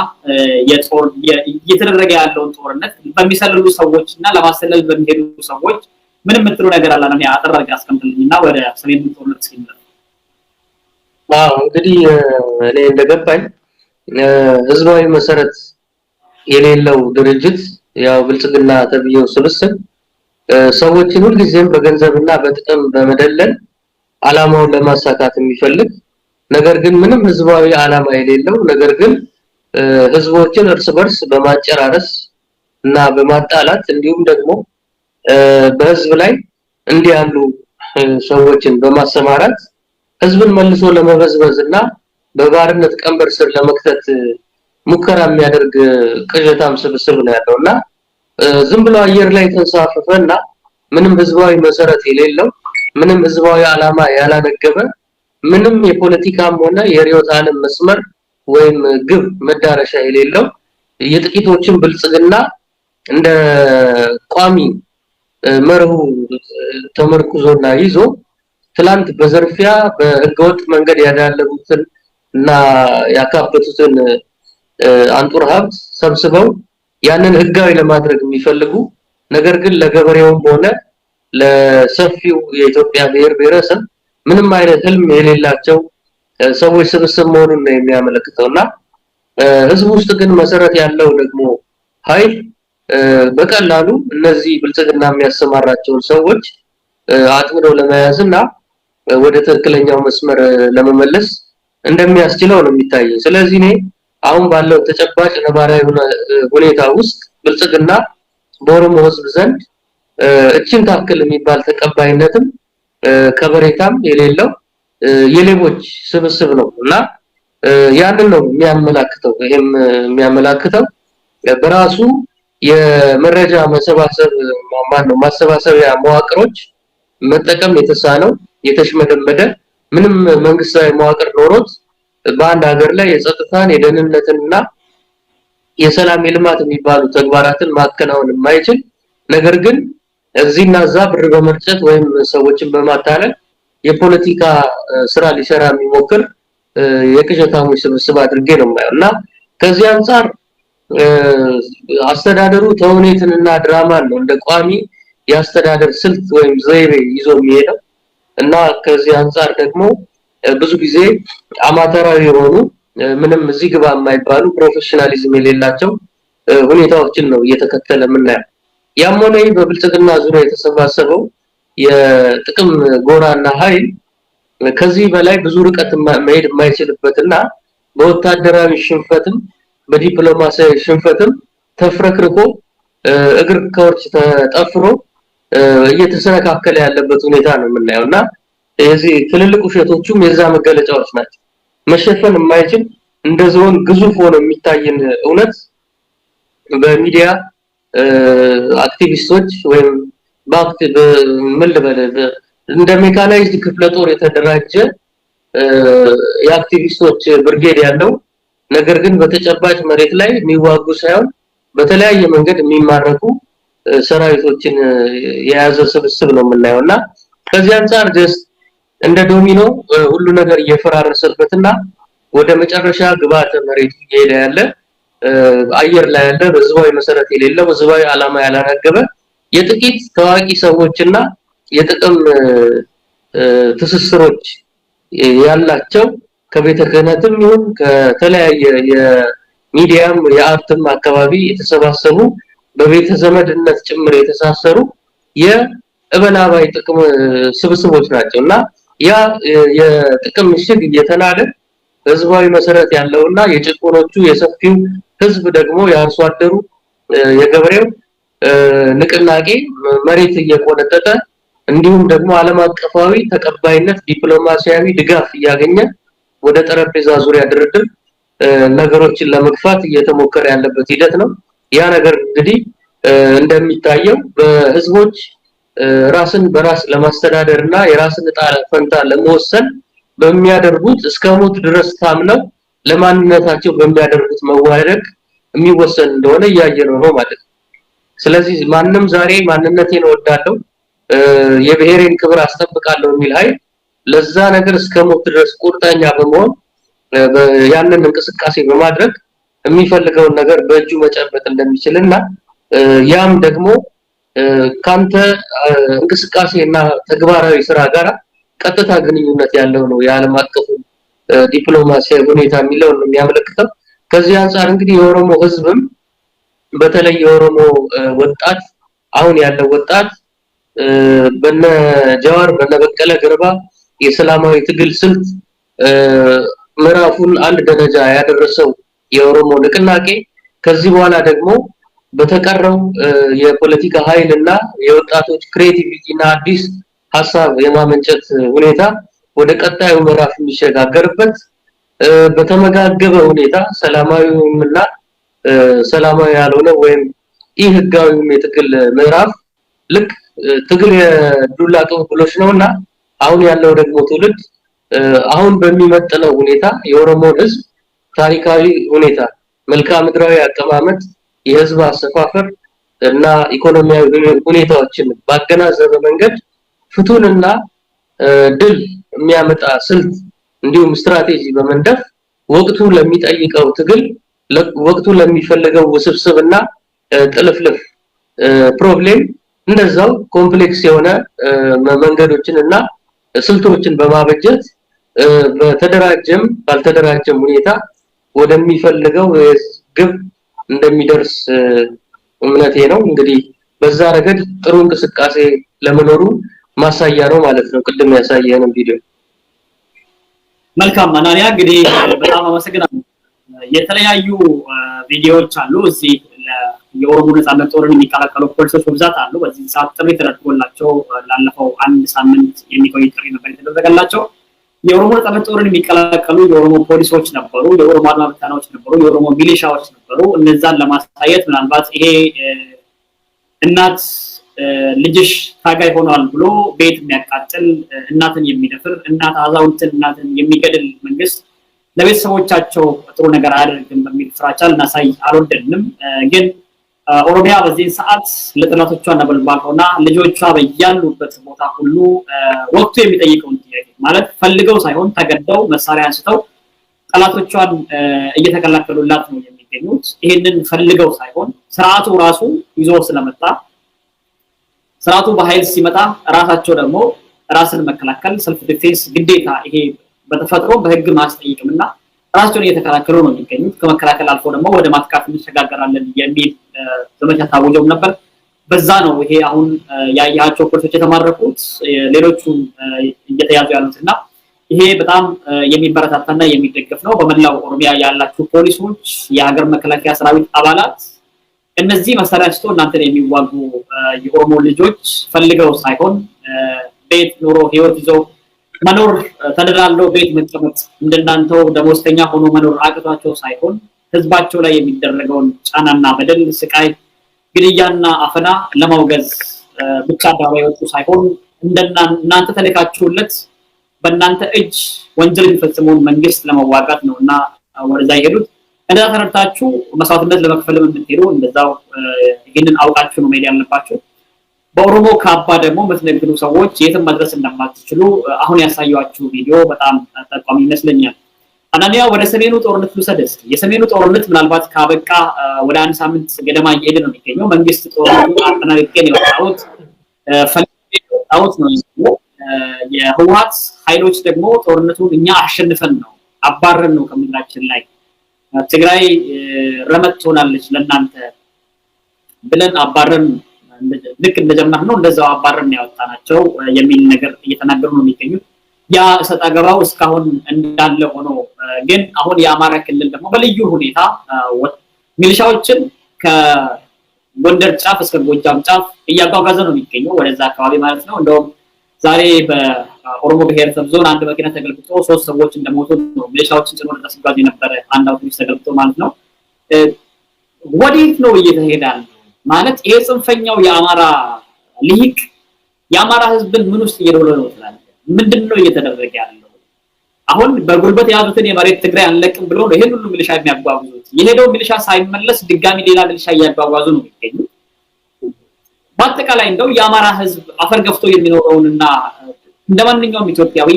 የጦር እየተደረገ ያለውን ጦርነት በሚሰልሉ ሰዎችና ለማሰለል በሚሄዱ ሰዎች ምንም ምትሉ ነገር አለ ነው ያጠራቀ አስቀምጥልኝና ወደ ሰሜን ጦርነት ሲመጣ እንግዲህ እኔ እንደገባኝ ህዝባዊ መሰረት የሌለው ድርጅት ያው ብልጽግና ተብየው ስብስብ ሰዎችን ሁሉ ጊዜም በገንዘብና በጥቅም በመደለል አላማውን ለማሳካት የሚፈልግ ነገር ግን ምንም ህዝባዊ አላማ የሌለው ነገር ግን ህዝቦችን እርስ በርስ በማጨራረስ እና በማጣላት እንዲሁም ደግሞ በህዝብ ላይ እንዲያሉ ሰዎችን በማሰማራት ህዝብን መልሶ ለመበዝበዝና በባርነት ቀንበር ስር ለመክተት ሙከራ የሚያደርግ ቅዠታም ስብስብ ነው ያለውና ዝም ብሎ አየር ላይ ተንሳፈፈና ምንም ህዝባዊ መሰረት የሌለው ምንም ህዝባዊ አላማ ያላነገበ ምንም የፖለቲካም ሆነ የሪዮት ዓለም መስመር ወይም ግብ መዳረሻ የሌለው የጥቂቶችን ብልጽግና እንደ ቋሚ መርሁ ተመርኩዞና ይዞ ትላንት በዘርፊያ በህገወጥ መንገድ ያዳለቡትን እና ያካበቱትን አንጡር ሀብት ሰብስበው ያንን ህጋዊ ለማድረግ የሚፈልጉ ነገር ግን ለገበሬውም ሆነ ለሰፊው የኢትዮጵያ ብሔረሰብ ምንም አይነት ህልም የሌላቸው ሰዎች ስብስብ መሆኑን ነው የሚያመለክተውና ህዝብ ውስጥ ግን መሰረት ያለው ደግሞ ኃይል በቀላሉ እነዚህ ብልጽግና የሚያሰማራቸውን ሰዎች አጥምደው ለመያዝና ወደ ትክክለኛው መስመር ለመመለስ እንደሚያስችለው ነው የሚታየው ስለዚህ እኔ አሁን ባለው ተጨባጭ ነባራዊ ሁኔታ ውስጥ ብልጽግና በኦሮሞ ህዝብ ዘንድ እቺን ታክል የሚባል ተቀባይነትም ከበሬታም የሌለው የሌቦች ስብስብ ነውና ያንን ነው የሚያመላክተው ይሄም የሚያመላክተው በራሱ የመረጃ መሰባሰብ ማሰባሰቢያ መዋቅሮች መጠቀም የተሳነው የተሽመደመደ ምንም መንግስታዊ መዋቅር ኖሮት በአንድ ሀገር ላይ የጸጥታን የደህንነትንና የሰላም የልማት የሚባሉ ተግባራትን ማከናወን የማይችል ነገር ግን እዚህና እዛ ብር በመርጨት ወይም ሰዎችን በማታለል የፖለቲካ ስራ ሊሰራ የሚሞክር የቅዠታሞች ስብስብ አድርጌ ነው የማየውና ከዚህ አንፃር አስተዳደሩ ተውኔትንና ድራማን ነው እንደ ቋሚ ያስተዳደር ስልት ወይም ዘይቤ ይዞ የሚሄደው እና ከዚህ አንፃር ደግሞ ብዙ ጊዜ አማተራዊ የሆኑ ምንም እዚህ ግባ የማይባሉ ፕሮፌሽናሊዝም የሌላቸው ሁኔታዎችን ነው እየተከተለ የምናየው ያም ሆነ በብልጽግና ዙሪያ የተሰባሰበው የጥቅም ጎራና ኃይል ከዚህ በላይ ብዙ ርቀት መሄድ የማይችልበትና በወታደራዊ ሽንፈትም በዲፕሎማሲያዊ ሽንፈትም ተፍረክርኮ እግር ከወርች ተጠፍሮ እየተሰነካከለ ያለበት ሁኔታ ነው የምናየውና እዚህ ትልልቅ ውሸቶቹም የዛ መገለጫዎች ናቸው መሸፈን የማይችል እንደዚሁን ግዙፍ ሆኖ የሚታየን እውነት በሚዲያ አክቲቪስቶች ወይም ምን ልበል እንደ ሜካናይዝድ ክፍለ ጦር የተደራጀ የአክቲቪስቶች ብርጌድ ያለው ነገር ግን በተጨባጭ መሬት ላይ የሚዋጉ ሳይሆን በተለያየ መንገድ የሚማረኩ ሰራዊቶችን የያዘ ስብስብ ነው የምናየውና ከዚህ አንፃር just እንደ ዶሚኖ ሁሉ ነገር እየፈራረሰበትና ወደ መጨረሻ ግባተ መሬት እየሄደ ያለ አየር ላይ ያለ በህዝባዊ መሰረት የሌለው ህዝባዊ ዓላማ ያላነገበ የጥቂት ታዋቂ ሰዎችና የጥቅም ትስስሮች ያላቸው ከቤተ ክህነትም ይሁን ከተለያየ የሚዲያም የአርትም አካባቢ የተሰባሰቡ በቤተ ዘመድነት ጭምር የተሳሰሩ የእበላባይ ጥቅም ስብስቦች ናቸውና ያ የጥቅም ምሽግ እየተናደ ህዝባዊ መሰረት ያለውና የጭቆኖቹ የሰፊው ህዝብ ደግሞ ያርሶ አደሩ የገበሬው ንቅናቄ መሬት እየቆነጠጠ እንዲሁም ደግሞ ዓለም አቀፋዊ ተቀባይነት ዲፕሎማሲያዊ ድጋፍ እያገኘ ወደ ጠረጴዛ ዙሪያ ድርድር ነገሮችን ለመግፋት እየተሞከረ ያለበት ሂደት ነው ያ ነገር እንግዲህ እንደሚታየው በህዝቦች ራስን በራስ ለማስተዳደርና የራስን ዕጣ ፈንታ ለመወሰን በሚያደርጉት እስከ ሞት ድረስ ታምነው ለማንነታቸው በሚያደርጉት መዋረድ የሚወሰን እንደሆነ ያየነው ነው ማለት ነው። ስለዚህ ማንንም ዛሬ ማንነቴን እወዳለሁ የብሔሬን ክብር አስጠብቃለሁ የሚል ኃይል ለዛ ነገር እስከ ሞት ድረስ ቁርጠኛ በመሆን ያንን እንቅስቃሴ በማድረግ የሚፈልገውን ነገር በእጁ መጨበጥ እንደሚችልና ያም ደግሞ ካንተ እንቅስቃሴና ተግባራዊ ስራ ጋር ቀጥታ ግንኙነት ያለው ነው የዓለም አቀፉ ዲፕሎማሲያዊ ሁኔታ የሚለው ነው የሚያመለክተው። ከዚህ አንፃር እንግዲህ የኦሮሞ ህዝብም በተለይ የኦሮሞ ወጣት አሁን ያለው ወጣት በነ ጃዋር በነ በቀለ ገርባ የሰላማዊ ትግል ስልት ምዕራፉን አንድ ደረጃ ያደረሰው የኦሮሞ ንቅናቄ ከዚህ በኋላ ደግሞ በተቀረው የፖለቲካ ኃይልና የወጣቶች ክሬቲቪቲና አዲስ ሐሳብ የማመንጨት ሁኔታ ወደ ቀጣዩ ምዕራፍ የሚሸጋገርበት በተመጋገበ ሁኔታ ሰላማዊውምና ሰላማዊ ያልሆነ ወይም ኢህጋዊም የትግል ምዕራፍ ልክ ትግል የዱላ ቅብብሎች ነውና አሁን ያለው ደግሞ ትውልድ አሁን በሚመጥነው ሁኔታ የኦሮሞን ህዝብ ታሪካዊ ሁኔታ መልክዓ ምድራዊ አቀማመጥ የህዝብ አሰፋፈር እና ኢኮኖሚያዊ ሁኔታዎችን ባገናዘበ መንገድ ፍቱንና ድል የሚያመጣ ስልት እንዲሁም ስትራቴጂ በመንደፍ ወቅቱ ለሚጠይቀው ትግል ወቅቱ ለሚፈልገው ውስብስብና ጥልፍልፍ ፕሮብሌም እንደዛው ኮምፕሌክስ የሆነ መንገዶችንና ስልቶችን በማበጀት በተደራጀም ባልተደራጀም ሁኔታ ወደሚፈልገው ግብ እንደሚደርስ እምነቴ ነው። እንግዲህ በዛ ረገድ ጥሩ እንቅስቃሴ ለመኖሩ ማሳያ ነው ማለት ነው። ቅድም ያሳየነው ቪዲዮ። መልካም አናንያ፣ እንግዲህ በጣም አመሰግናለሁ። የተለያዩ ቪዲዮዎች አሉ እዚህ የኦሮሞ ነጻነት ጦርን የሚቀላቀሉ ፖሊሶች በብዛት አሉ። በዚህ ሰዓት ጥሪ ተደርጎላቸው ላለፈው አንድ ሳምንት የሚቆይ ጥሪ ነበር የተደረገላቸው። የኦሮሞ ነጻነት ጦርን የሚቀላቀሉ የኦሮሞ ፖሊሶች ነበሩ፣ የኦሮሞ አድማ ብተናዎች ነበሩ፣ የኦሮሞ ሚሊሻዎች ነበሩ። እነዛን ለማሳየት ምናልባት ይሄ እናት ልጅሽ ታጋይ ሆኗል ብሎ ቤት የሚያቃጥል እናትን የሚደፍር እናት አዛውንትን እናትን የሚገድል መንግስት ለቤተሰቦቻቸው ጥሩ ነገር አያደርግም በሚል ፍራቻ ልናሳይ አልወደድንም። ግን ኦሮሚያ በዚህ ሰዓት ለጥላቶቿ ነበልባል ሆና ልጆቿ በያሉበት ቦታ ሁሉ ወቅቱ የሚጠይቀውን ጥያቄ ማለት ፈልገው ሳይሆን ተገደው መሳሪያ አንስተው ጠላቶቿን እየተከላከሉላት ነው የሚገኙት። ይሄንን ፈልገው ሳይሆን ስርዓቱ ራሱ ይዞ ስለመጣ ስርዓቱ በኃይል ሲመጣ ራሳቸው ደግሞ ራስን መከላከል ሰልፍ ዲፌንስ ግዴታ ይሄ በተፈጥሮ በህግ ማስጠይቅምና ራሳቸውን እየተከላከሉ ነው የሚገኙት። ከመከላከል አልፎ ደግሞ ወደ ማጥቃት እንሸጋገራለን የሚል ዘመቻ ታውጆም ነበር። በዛ ነው ይሄ አሁን ያያቸው ፖሊሶች የተማረኩት ሌሎቹ እየተያዙ ያሉትና ይሄ በጣም የሚበረታታና የሚደገፍ ነው። በመላው ኦሮሚያ ያላችሁ ፖሊሶች፣ የሀገር መከላከያ ሰራዊት አባላት እነዚህ መሳሪያ አንስቶ እናንተን የሚዋጉ የኦሮሞ ልጆች ፈልገው ሳይሆን ቤት ኑሮ ህይወት ይዘው መኖር ተደላለው ቤት መቀመጥ እንደናንተው ደሞዝተኛ ሆኖ መኖር አቅቷቸው ሳይሆን ህዝባቸው ላይ የሚደረገውን ጫናና በደል፣ ስቃይ፣ ግድያና አፈና ለማውገዝ ብቻ ዳባዮቹ ሳይሆን እንደናንተ ተለካችሁለት በእናንተ እጅ ወንጀል የሚፈጽመውን መንግስት ለመዋጋት ነውና ወደዛ ይሄዱት። እንደዛ ተረድታችሁ መስዋዕትነት ለመክፈልም የምትሄዱ እንደዛው ይሄንን አውቃችሁ ነው መሄድ ያለባችሁ። በኦሮሞ ካባ ደግሞ የምትነግዱ ሰዎች የትም መድረስ እንደማትችሉ አሁን ያሳያችሁ ቪዲዮ በጣም ጠቋሚ ይመስለኛል። አናንያ፣ ወደ ሰሜኑ ጦርነት ልውሰድስ። የሰሜኑ ጦርነት ምናልባት ካበቃ ወደ አንድ ሳምንት ገደማ እየሄደ ነው የሚገኘው። መንግስት ጦርነቱን አጠናቅቄ ነው የወጣሁት ነው። የህወሓት ኃይሎች ደግሞ ጦርነቱን እኛ አሸንፈን ነው አባረን ነው ከምድራችን ላይ ትግራይ ረመጥ ሆናለች ለእናንተ ብለን አባረን ልክ እንደጀመር ነው እንደዛው አባረን ያወጣናቸው የሚል ነገር እየተናገሩ ነው የሚገኙት። ያ እሰጥ አገባው እስካሁን እንዳለ ሆኖ ግን አሁን የአማራ ክልል ደግሞ በልዩ ሁኔታ ሚሊሻዎችን ከጎንደር ጫፍ እስከ ጎጃም ጫፍ እያጓጓዘ ነው የሚገኘው ወደዛ አካባቢ ማለት ነው። እንደውም ዛሬ በኦሮሞ ብሔረሰብ ዞን አንድ መኪና ተገልብጦ 3 ሰዎች እንደሞቱ ነው ሚሊሻዎችን ጭኖ ወደዛ ሲጓዝ የነበረ አንድ አውቶቡስ ተገልብጦ ማለት ነው። ወዴት ነው እየተሄደ ያለው? ማለት ይሄ ጽንፈኛው የአማራ ልሂቅ የአማራ ህዝብን ምን ውስጥ እየደወለ ነው ትላለህ? ምንድነው እየተደረገ ያለው? አሁን በጉልበት ያዙትን የመሬት ትግራይ አንለቅም ብሎ ነው ይሄን ሁሉ ሚሊሻ የሚያጓጉዙት። የሄደው ሚሊሻ ሳይመለስ ድጋሚ ሌላ ሚሊሻ እያጓጓዙ ነው የሚገኙት። በአጠቃላይ እንደው የአማራ ህዝብ አፈር ገፍቶ የሚኖረውንና እንደማንኛውም ኢትዮጵያዊ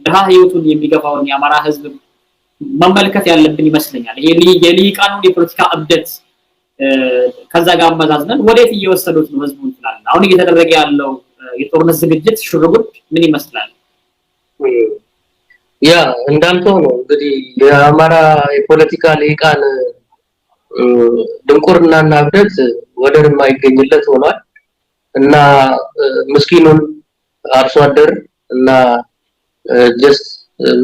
ድሃ ህይወቱን የሚገፋውን የአማራ ህዝብ መመልከት ያለብን ይመስለኛል። ይሄ የሊቃኑን የፖለቲካ እብደት ከዛ ጋር አመዛዝነን ወዴት እየወሰዱት ነው ህዝቡን ይላል። አሁን እየተደረገ ያለው የጦርነት ዝግጅት ሽርጉድ ምን ይመስላል? ያ እንዳልከው ነው እንግዲህ የአማራ የፖለቲካ ሊቃን ድንቁርናና እብደት ወደር የማይገኝለት ሆኗል እና ምስኪኑን አርሶ አደር እና ጀስት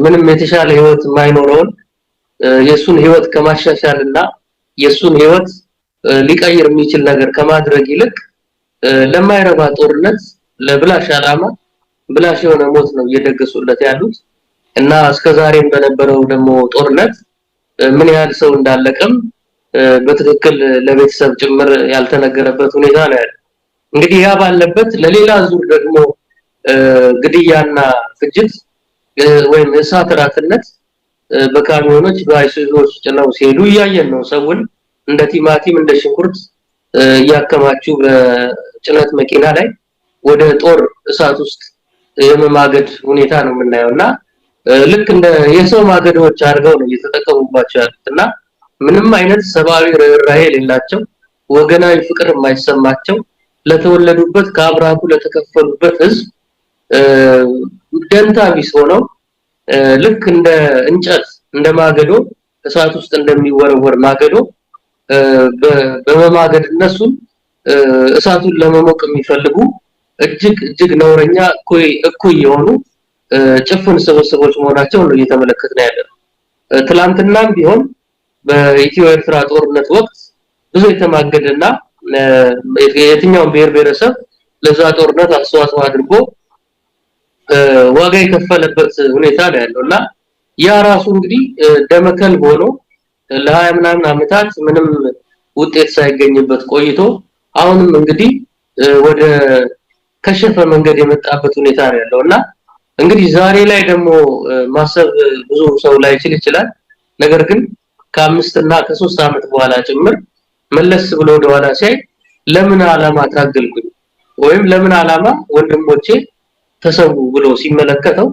ምንም የተሻለ ህይወት የማይኖረውን የሱን ህይወት ከማሻሻልና የሱን ህይወት ሊቀይር የሚችል ነገር ከማድረግ ይልቅ ለማይረባ ጦርነት ለብላሽ አላማ ብላሽ የሆነ ሞት ነው እየደገሱለት ያሉት እና እስከዛሬም በነበረው ደግሞ ጦርነት ምን ያህል ሰው እንዳለቀም በትክክል ለቤተሰብ ጭምር ያልተነገረበት ሁኔታ ነው ያለው። እንግዲህ ያ ባለበት ለሌላ ዙር ደግሞ ግድያና ፍጅት ወይም እሳት ራትነት በካሚዮኖች በአይሱዞች ጭነው ሲሄዱ እያየን ነው። ሰውን እንደ ቲማቲም እንደ ሽንኩርት እያከማቹ በጭነት መኪና ላይ ወደ ጦር እሳት ውስጥ የመማገድ ሁኔታ ነው የምናየውና ልክ እንደ የሰው ማገዶች አድርገው ነው እየተጠቀሙባቸው ያሉትና ምንም አይነት ሰብአዊ ርህራሄ የሌላቸው ወገናዊ ፍቅር የማይሰማቸው ለተወለዱበት ከአብራኩ ለተከፈሉበት ህዝብ ደንታ ቢስ ሆነው ልክ እንደ እንጨት እንደ ማገዶ እሳት ውስጥ እንደሚወረወር ማገዶ በመማገድ እነሱን እሳቱን ለመሞቅ የሚፈልጉ እጅግ ነውረኛ እኩይ የሆኑ ጭፍን ስብስቦች መሆናቸው ነው እየተመለከትን ያለው። ትላንትናም ቢሆን በኢትዮ ኤርትራ ጦርነት ወቅት ብዙ የተማገደና የትኛው ብሔር ብሔረሰብ ለዛ ጦርነት አስተዋጽኦ አድርጎ ዋጋ የከፈለበት ሁኔታ ነው ያለውና ያ ራሱ እንግዲህ ደመከል ሆኖ ለ20 ምናምን አመታት ምንም ውጤት ሳይገኝበት ቆይቶ አሁንም እንግዲህ ወደ ከሸፈ መንገድ የመጣበት ሁኔታ ነው ያለውና እንግዲህ ዛሬ ላይ ደግሞ ማሰብ ብዙ ሰው ላይ ይችላል። ነገር ግን ከ5 እና ከ3 አመት በኋላ ጭምር መለስ ብሎ ወደኋላ ሲያይ ለምን አላማ ታገልኩኝ ወይም ለምን አላማ ወንድሞቼ ተሰው ብሎ ሲመለከተው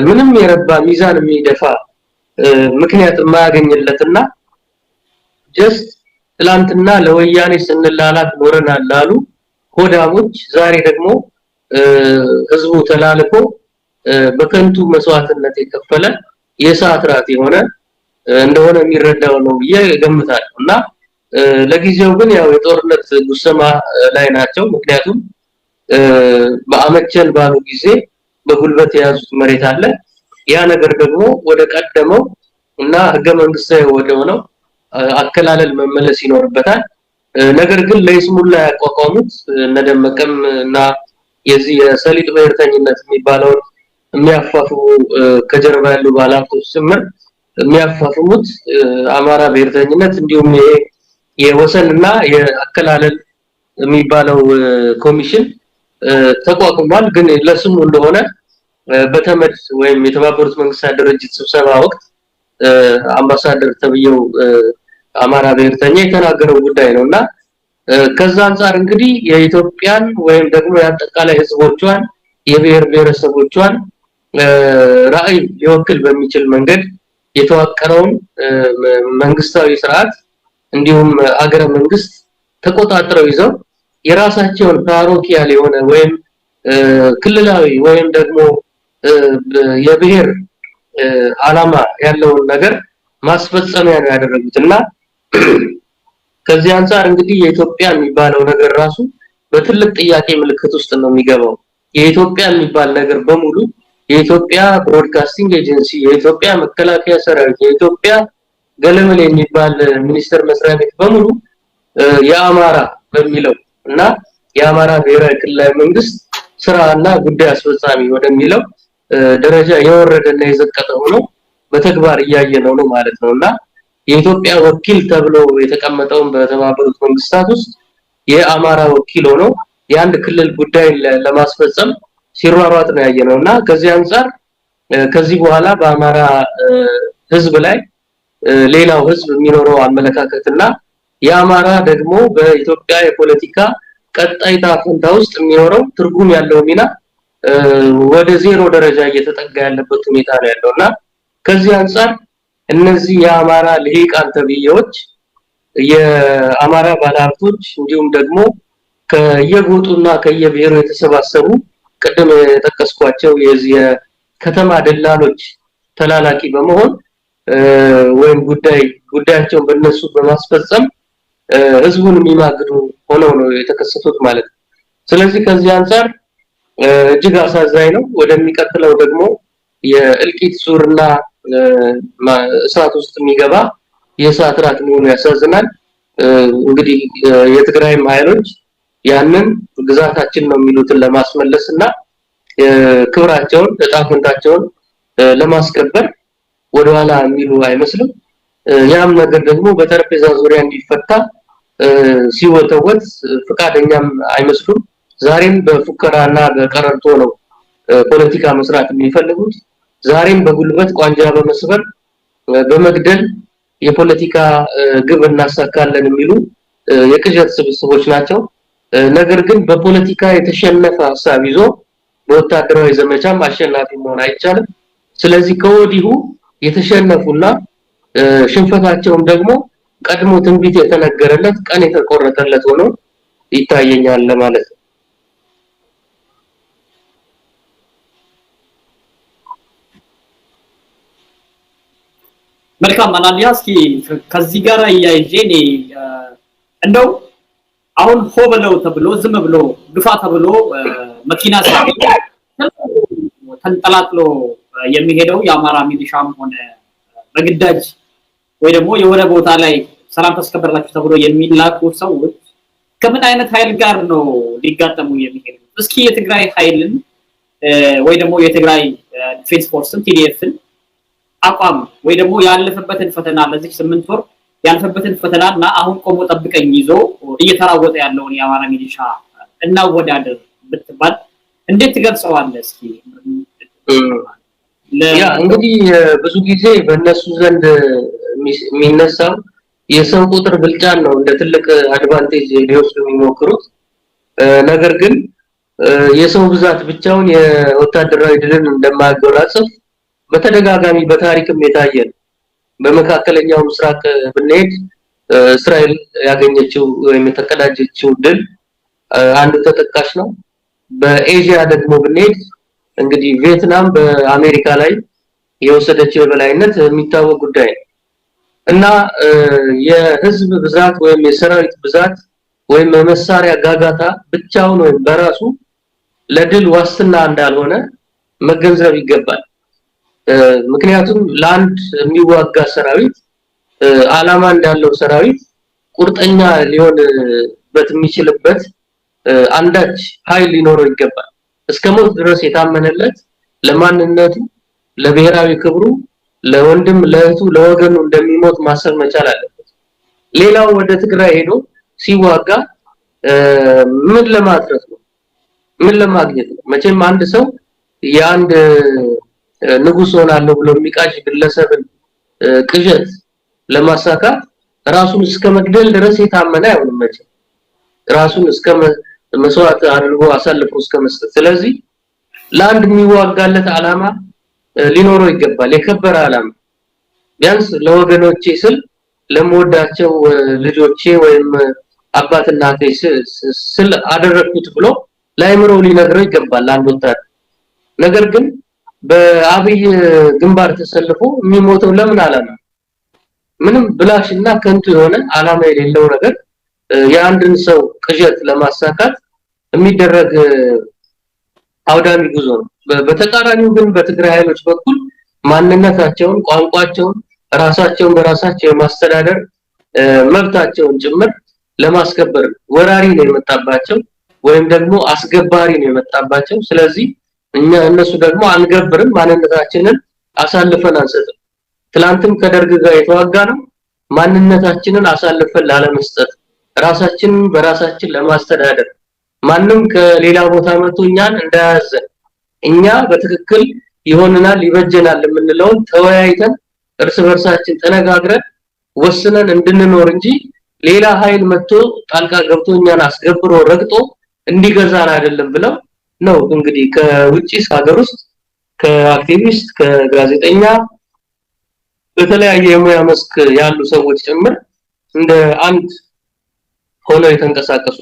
ምንም የረባ ሚዛን የሚደፋ ምክንያት የማያገኝለትና ጀስት ትላንትና ለወያኔ ስንላላት ኖረናል ላሉ ሆዳሞች ዛሬ ደግሞ ህዝቡ ተላልፎ በከንቱ መስዋዕትነት የከፈለ የሰዓት ራት የሆነ እንደሆነ የሚረዳው ነው ይገምታልና ለጊዜው ግን ያው የጦርነት ጉሰማ ላይ ናቸው። ምክንያቱም በአመቸን ባሉ ጊዜ በጉልበት የያዙት መሬት አለ። ያ ነገር ደግሞ ወደ ቀደመው እና ህገ መንግስታዊ ወደሆነው አከላለል መመለስ ይኖርበታል። ነገር ግን ለይስሙላ ያቋቋሙት እነደመቀም እና የዚህ የሰሊጥ ብሔርተኝነት የሚባለው የሚያፋፍሙ ከጀርባ ያሉ ባላቶች ጭምር የሚያፋፍሙት አማራ ብሔርተኝነት እንዲሁም ይሄ የወሰንና የአከላለል የሚባለው ኮሚሽን ተቋቁሟል። ግን ለስሙ እንደሆነ በተመድ ወይም የተባበሩት መንግስታት ድርጅት ስብሰባ ወቅት አምባሳደር ተብየው አማራ ብሔርተኛ የተናገረው ጉዳይ ነውና ከዛ አንፃር እንግዲህ የኢትዮጵያን ወይም ደግሞ ያጠቃላይ ህዝቦቿን የብሔር ብሔረሰቦቿን ራዕይ ሊወክል በሚችል መንገድ የተዋቀረውን መንግስታዊ ስርዓት እንዲሁም አገረ መንግስት ተቆጣጥረው ይዘው የራሳቸውን ፓሮኪያል የሆነ ወይም ክልላዊ ወይም ደግሞ የብሔር አላማ ያለውን ነገር ማስፈጸሚያ ነው ያደረጉትና ከዚህ አንፃር እንግዲህ የኢትዮጵያ የሚባለው ነገር ራሱ በትልቅ ጥያቄ ምልክት ውስጥ ነው የሚገባው። የኢትዮጵያ የሚባል ነገር በሙሉ የኢትዮጵያ ብሮድካስቲንግ ኤጀንሲ፣ የኢትዮጵያ መከላከያ ሰራዊት፣ የኢትዮጵያ ገለመል የሚባል ሚኒስቴር መስሪያ ቤት በሙሉ የአማራ በሚለው እና የአማራ ብሔራዊ ክልላዊ መንግስት ስራና ጉዳይ አስፈጻሚ ወደሚለው ደረጃ የወረደና የዘቀጠ ሆኖ በተግባር እያየነው ነው ማለት ነውና የኢትዮጵያ ወኪል ተብሎ የተቀመጠውን በተባበሩት መንግስታት ውስጥ የአማራ ወኪል ሆኖ የአንድ ክልል ጉዳይ ለማስፈጸም ሲሯሯጥ ነው ያየነውና ከዚህ አንፃር ከዚህ በኋላ በአማራ ህዝብ ላይ ሌላው ህዝብ የሚኖረው አመለካከትና የአማራ ደግሞ በኢትዮጵያ የፖለቲካ ቀጣይ ታፈንታ ውስጥ የሚኖረው ትርጉም ያለው ሚና ወደ ዜሮ ደረጃ እየተጠጋ ያለበት ሁኔታ ነው ያለውና ከዚህ አንፃር እነዚህ የአማራ ልሂቃን ተብዬዎች የአማራ ባለሀብቶች እንዲሁም ደግሞ ከየጎጡና ከየብሔሩ የተሰባሰቡ ቀደም የተጠቀስኳቸው የዚህ ከተማ ደላሎች ተላላኪ በመሆን ወይም ጉዳያቸውን በእነሱ በማስፈጸም ህዝቡን የሚማግዱ ሆነው ነው የተከሰቱት ማለት ነው። ስለዚህ ከዚህ አንፃር እጅግ አሳዛኝ ነው። ወደሚቀጥለው ደግሞ የእልቂት ዙርና እሳት ውስጥ የሚገባ የእሳት ራት መሆኑ ያሳዝናል። እንግዲህ የትግራይም ኃይሎች ያንን ግዛታችን ነው የሚሉትን ለማስመለስና ክብራቸውን ተጣፍንታቸውን ለማስከበር ወደኋላ የሚሉ አይመስልም። ያም ነገር ደግሞ በጠረጴዛ ዙሪያ እንዲፈታ ሲወተወት ፍቃደኛም አይመስሉም። ዛሬም በፉከራና በቀረርቶ ነው ፖለቲካ መስራት የሚፈልጉት። ዛሬም በጉልበት ቋንጃ በመስበር በመግደል የፖለቲካ ግብ እናሳካለን የሚሉ የቅዠት ስብስቦች ናቸው። ነገር ግን በፖለቲካ የተሸነፈ ሐሳብ ይዞ በወታደራዊ ዘመቻም አሸናፊ መሆን አይቻልም። ስለዚህ ከወዲሁ የተሸነፉና ሽንፈታቸውም ደግሞ ቀድሞ ትንቢት የተነገረለት ቀን የተቆረጠለት ሆኖ ይታየኛል ለማለት ነው። መልካም አናሊያ እስኪ ከዚህ ጋር ያይዤ እንደው አሁን ሆ ብለው ተብሎ ዝም ብሎ ግፋ ተብሎ መኪና ሲያገኝ ተንጠላጥሎ የሚሄደው የአማራ ሚሊሻም ሆነ በግዳጅ ወይ ደግሞ የሆነ ቦታ ላይ ሰላም ተስከበረላችሁ ተብሎ የሚላኩ ሰዎች ከምን አይነት ኃይል ጋር ነው ሊጋጠሙ የሚሄዱት? እስኪ የትግራይ ኃይልን ወይ ደግሞ የትግራይ ዲፌንስ ፎርስን ቲዲኤፍን አቋም ወይ ደግሞ ያለፈበትን ፈተና ለዚህ 8 ወር ያለፈበትን ፈተናና አሁን ቆሞ ጠብቀኝ ይዞ እየተራወጠ ያለውን የአማራ ሚሊሻ እናወዳደር ብትባል እንዴት ትገልጸዋለህ? እስኪ ያ እንግዲህ ብዙ ጊዜ በእነሱ ዘንድ የሚነሳው የሰው ቁጥር ብልጫን ነው እንደ ትልቅ አድቫንቴጅ ሊወስዱ የሚሞክሩት። ነገር ግን የሰው ብዛት ብቻውን የወታደራዊ ድልን እንደማያጎናጽፍ በተደጋጋሚ በታሪክም የታየ ነው። በመካከለኛው ምስራቅ ብንሄድ እስራኤል ያገኘችው ወይም የተቀዳጀችው ድል አንዱ ተጠቃሽ ነው። በኤዥያ ደግሞ ብንሄድ እንግዲህ ቪየትናም በአሜሪካ ላይ የወሰደችው የበላይነት የሚታወቅ ጉዳይ ነው እና የህዝብ ብዛት ወይም የሰራዊት ብዛት ወይም የመሳሪያ ጋጋታ ብቻውን ወይም በራሱ ለድል ዋስትና እንዳልሆነ መገንዘብ ይገባል። ምክንያቱም ለአንድ የሚዋጋ ሰራዊት ዓላማ እንዳለው ሰራዊት ቁርጠኛ ሊሆንበት የሚችልበት አንዳች ኃይል ሊኖረው ይገባል። እስከሞት ድረስ የታመነለት ለማንነቱ፣ ለብሔራዊ ክብሩ፣ ለወንድም ለእህቱ፣ ለወገኑ እንደሚሞት ማሰብ መቻል አለበት። ሌላው ወደ ትግራይ ሄዶ ሲዋጋ ምን ለማትረፍ ነው? ምን ለማግኘት ነው? መቼም አንድ ሰው የአንድ ንጉስ ሆናለሁ ብሎ የሚቃዥ ግለሰብን ቅዠት ለማሳካት ራሱን እስከ መግደል ድረስ የታመነ አይሆንም። መቼም ራሱን እስከ መስዋዕት አድርጎ አሳልፎ እስከ መስጠት። ስለዚህ ለአንድ የሚዋጋለት ዓላማ ሊኖረው ይገባል፣ የከበረ ዓላማ። ቢያንስ ለወገኖቼ ስል ለምወዳቸው ልጆቼ ወይም አባትና እናቴ ስል አደረኩት ብሎ ላይምሮው ሊነግረው ይገባል አንድ ወጣት። ነገር ግን በአብይ ግንባር ተሰልፎ የሚሞተው ለምን ዓላማ? ምንም ብላሽና ከንቱ የሆነ ዓላማ የሌለው ነገር የአንድን ሰው ቅዠት ለማሳካት የሚደረግ አውዳሚ ጉዞ ነው። በተቃራኒው ግን በትግራይ ኃይሎች በኩል ማንነታቸውን፣ ቋንቋቸውን፣ ራሳቸውን በራሳቸው የማስተዳደር መብታቸውን ጭምር ለማስከበር ወራሪ ነው የመጣባቸው ወይም ደግሞ አስገባሪ ነው የመጣባቸው። ስለዚህ እነሱ ደግሞ አንገብርም፣ ማንነታችንን አሳልፈን አንሰጥም። ትላንትም ከደርግ ጋር የተዋጋ ነው ማንነታችንን አሳልፈን ላለመስጠት፣ ራሳችንን በራሳችን ለማስተዳደር፣ ማንም ከሌላ ቦታ መጥቶ እኛን እንዳያዘን፣ እኛ በትክክል ይሆንናል ይበጀናል የምንለውን ተወያይተን እርስ በርሳችን ተነጋግረን ወስነን እንድንኖር እንጂ ሌላ ኃይል መጥቶ ጣልቃ ገብቶ እኛን አስገብሮ ረግጦ እንዲገዛን አይደለም ብለው ነው እንግዲህ ከውጪ ሀገር ውስጥ ከአክቲቪስት ከጋዜጠኛ በተለያየ የሙያ መስክ ያሉ ሰዎች ጭምር እንደ አንድ ሆነው የተንቀሳቀሱ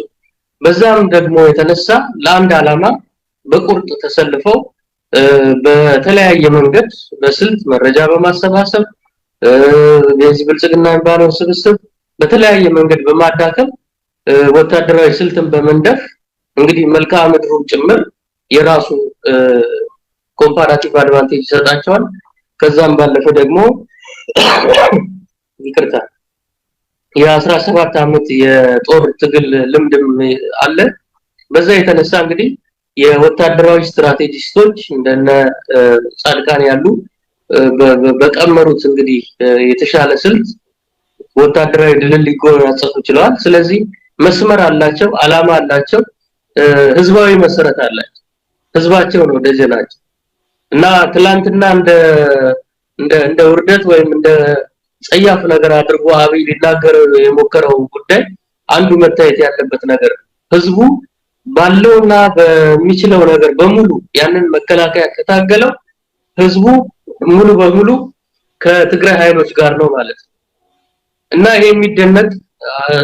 በዛም ደግሞ የተነሳ ለአንድ ዓላማ በቁርጥ ተሰልፈው በተለያየ መንገድ በስልት መረጃ በማሰባሰብ የህዝብ ብልጽግና የሚባለው ስብስብ በተለያየ መንገድ በማዳከም ወታደራዊ ስልትን በመንደፍ እንግዲህ መልክዓ ምድሩን ጭምር የራሱ ኮምፓራቲቭ አድቫንቴጅ ይሰጣቸዋል ከዛም ባለፈ ደግሞ ይቅርታ የ17 አመት የጦር ትግል ልምድም አለ በዛ የተነሳ እንግዲህ የወታደራዊ ስትራቴጂስቶች እንደነ ጻድቃን ያሉ በቀመሩት እንግዲህ የተሻለ ስልት ወታደራዊ ድል ሊጎናጸፉ ይችላል ስለዚህ መስመር አላቸው አላማ አላቸው ህዝባዊ መሰረት አላቸው ህዝባቸው ነው ደጀናቸው እና ትላንትና እንደ ውርደት ወይም እንደ ጸያፍ ነገር አድርጎ አብይ ሊናገር የሞከረው ጉዳይ አንዱ መታየት ያለበት ነገር ህዝቡ ባለውና በሚችለው ነገር በሙሉ ያንን መከላከያ ከታገለው ህዝቡ ሙሉ በሙሉ ከትግራይ ኃይሎች ጋር ነው ማለት ነው እና ይሄ የሚደነቅ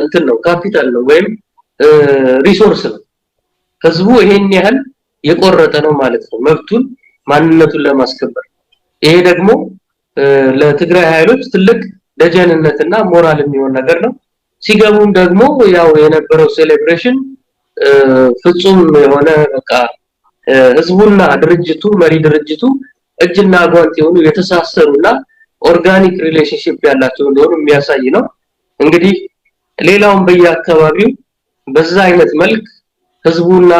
እንትን ነው ካፒታል ነው ወይም ሪሶርስ ነው ህዝቡ ይሄን ያህል የቆረጠ ነው ማለት ነው መብቱን ማንነቱን ለማስከበር ይሄ ደግሞ ለትግራይ ኃይሎች ትልቅ ደጀንነትና ሞራል የሚሆን ነገር ነው ሲገቡም ደግሞ ያው የነበረው ሴሌብሬሽን ፍጹም የሆነ በቃ ህዝቡና ድርጅቱ መሪ ድርጅቱ እጅና ጓንት የሆኑ የተሳሰሩና ኦርጋኒክ ሪሌሽንሺፕ ያላቸው እንደሆኑ የሚያሳይ ነው እንግዲህ ሌላውን በየአካባቢው በዛ አይነት መልክ ህዝቡና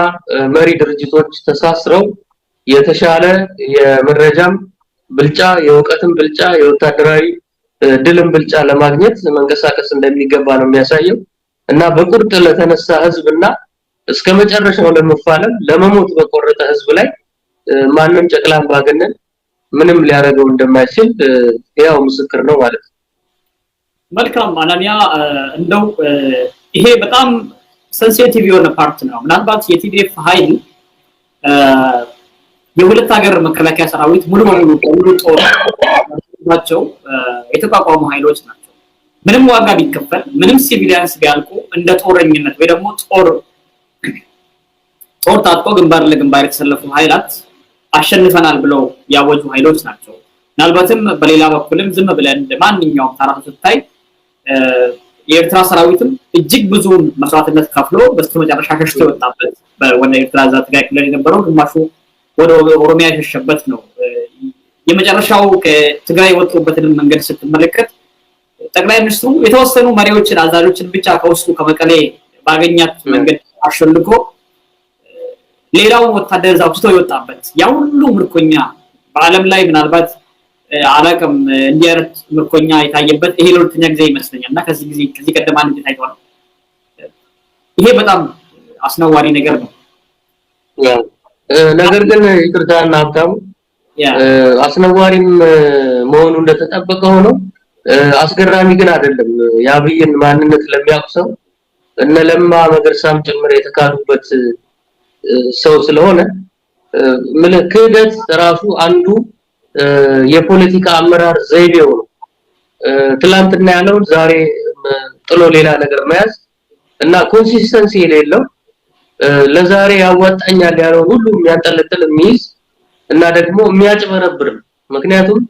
መሪ ድርጅቶች ተሳስረው የተሻለ የመረጃም ብልጫ የወቀትም ብልጫ የወታደራዊ ድልም ብልጫ ለማግኘት መንቀሳቀስ እንደሚገባ ነው የሚያሳየው እና በቁርጥ ለተነሳ ህዝብና እስከመጨረሻው ለመፋለም ለመሞት በቆረጠ ህዝብ ላይ ማንም ጨቅላም ባገነን ምንም ሊያረጋው እንደማይችል ያው ምስክር ነው ማለት ነው መልካም አናንያ እንደው ይሄ በጣም ሴንሲቲቭ የሆነ ፓርት ነው ምናልባት የቲዲኤፍ ኃይል የሁለት ሀገር መከላከያ ሰራዊት ሙሉ በሙሉ ጦር ናቸው የተቋቋሙ ኃይሎች ናቸው ምንም ዋጋ ቢከፈል ምንም ሲቪሊያንስ ቢያልቁ እንደ ጦረኝነት ወይ ደግሞ ጦር ታጥቆ ግንባር ለግንባር የተሰለፉ ኃይላት አሸንፈናል ብለው ያወጁ ኃይሎች ናቸው ምናልባትም በሌላ በኩልም ዝም ብለን ማንኛውም ታራቱ ስታይ የኤርትራ ሰራዊትም እጅግ ብዙ መስዋዕትነት ከፍሎ በስተመጨረሻ ሸሽቶ ወጣበት በወነ ኤርትራ ዛት ጋር ክልል የነበረው ግማሹ ወደ ኦሮሚያ የሸሸበት ነው የመጨረሻው ከትግራይ ወጥቶበትን መንገድ ስትመለከት ጠቅላይ ሚኒስትሩ የተወሰኑ መሪዎችን አዛዦችን ብቻ ከውስጡ ከመቀሌ ባገኛት መንገድ አሸልኮ ሌላው ወታደር ዛውስቶ ይወጣበት ያ ሁሉ ምርኮኛ በአለም ላይ ምናልባት አላቀም እንዲያርት ምርኮኛ የታየበት ይሄ ለሁለተኛ ጊዜ ይመስለኛልና ከዚህ ቀደም አንድ ታይቷል ይሄ በጣም አስነዋሪ ነገር ነው ነገር ግን ይቅርታና ሀብታሙ አስነዋሪም መሆኑ እንደተጠበቀ ሆኖ አስገራሚ ግን አይደለም ያብይን ማንነት ለሚያውቀው እነ ለማ መገርሳም ጭምር የተካሉበት ሰው ስለሆነ ምልክት ራሱ አንዱ የፖለቲካ አመራር ዘይቤው ነው ትላንትና ያለው ዛሬ ጥሎ ሌላ ነገር መያዝ እና ኮንሲስተንሲ የሌለው ለዛሬ ያዋጣኛል ያለው ሁሉ የሚያንጠለጥል የሚይዝ እና ደግሞ የሚያጭበረብር ምክንያቱም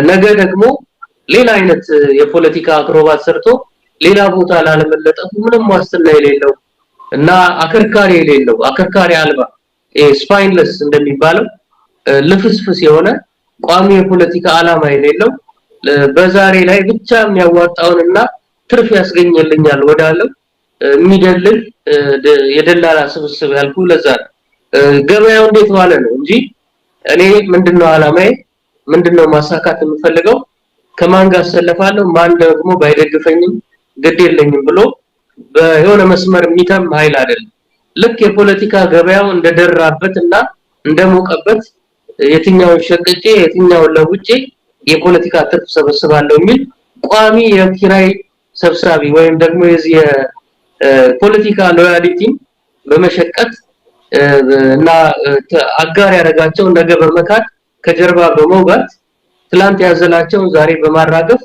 ነገ ደግሞ ሌላ አይነት የፖለቲካ አክሮባት ሰርቶ ሌላ ቦታ ላለመለጠፉ ምንም ዋስትና የሌለው እና አከርካሪ የሌለው አከርካሪ አልባ ስፓይንለስ እንደሚባለው ልፍስፍስ የሆነ ቋሚ የፖለቲካ ዓላማ የሌለው በዛሬ ላይ ብቻ የሚያዋጣውንና ትርፍ ያስገኝልኛል ወዳለው የሚደልል የደላላ ስብስብ ያልኩ ለዛ ገበያው እንዴት ዋለ ነው እንጂ እኔ ምንድነው ዓላማዬ ምንድነው ማሳካት የምፈልገው ከማን ጋር ሰለፋለሁ ማን ደግሞ ባይደግፈኝም ግድ የለኝም ብሎ በየሆነ መስመር የሚተም ኃይል አይደለም ልክ የፖለቲካ ገበያው እንደደራበትና እንደሞቀበት የትኛውን ሸቅጬ የትኛውን ለውጬ የፖለቲካ ትርፍ ሰበስባለሁ የሚል ቋሚ የኪራይ ሰብሳቢ ወይም ደግሞ የዚህ የፖለቲካ ሎያሊቲ በመሸቀጥ እና አጋር ያደረጋቸው ነገ በመካድ ከጀርባ በመውጋት ትላንት ያዘላቸው ዛሬ በማራገፍ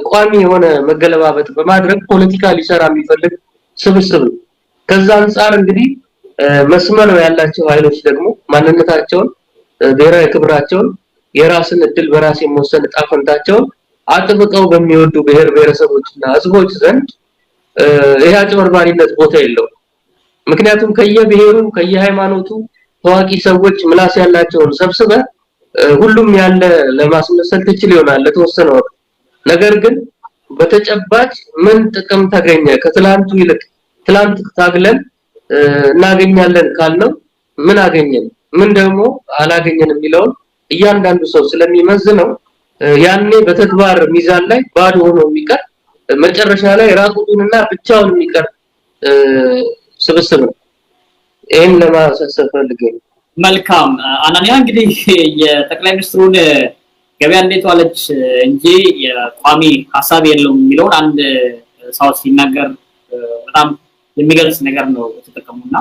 ቋሚ የሆነ መገለባበጥ በማድረግ ፖለቲካ ሊሰራ የሚፈልግ ስብስብ ነው። ከዛ አንፃር እንግዲህ መስመር ያላቸው ኃይሎች ደግሞ ማንነታቸውን ብሔራዊ ክብራቸውን የራስን እድል በራስ የመወሰን ዕጣ ፈንታቸውን አጥብቀው በሚወዱ ብሔረሰቦችና ህዝቦች ዘንድ ይሄ አጭበርባሪነት ቦታ የለውም። ምክንያቱም ከየብሔሩ ከየሃይማኖቱ ታዋቂ ሰዎች ምላስ ያላቸውን ሰብስበ ሁሉም ያለ ለማስመሰል ትችል ይሆናል ለተወሰነ ወቅት። ነገር ግን በተጨባጭ ምን ጥቅም ተገኘ ከትላንቱ ይልቅ ትላንት ታግለን እናገኛለን ካልነው ምን አገኘን ምን ደግሞ አላገኘን የሚለውን እያንዳንዱ ሰው ስለሚመዝነው ያኔ በተግባር ሚዛን ላይ ባዶ ሆኖ የሚቀር መጨረሻ ላይ ራቁቱንና ብቻውን የሚቀር ስብስብ ነው። ይሄን ለማሳሰብ ፈልጌ ነው። መልካም አናንያ እንግዲህ የጠቅላይ ሚኒስትሩን ገበያ እንዴት ዋለች እንጂ የቋሚ ሐሳብ የለውም የሚለውን አንድ ሰው ሲናገር በጣም የሚገልጽ ነገር ነው ተጠቀሙና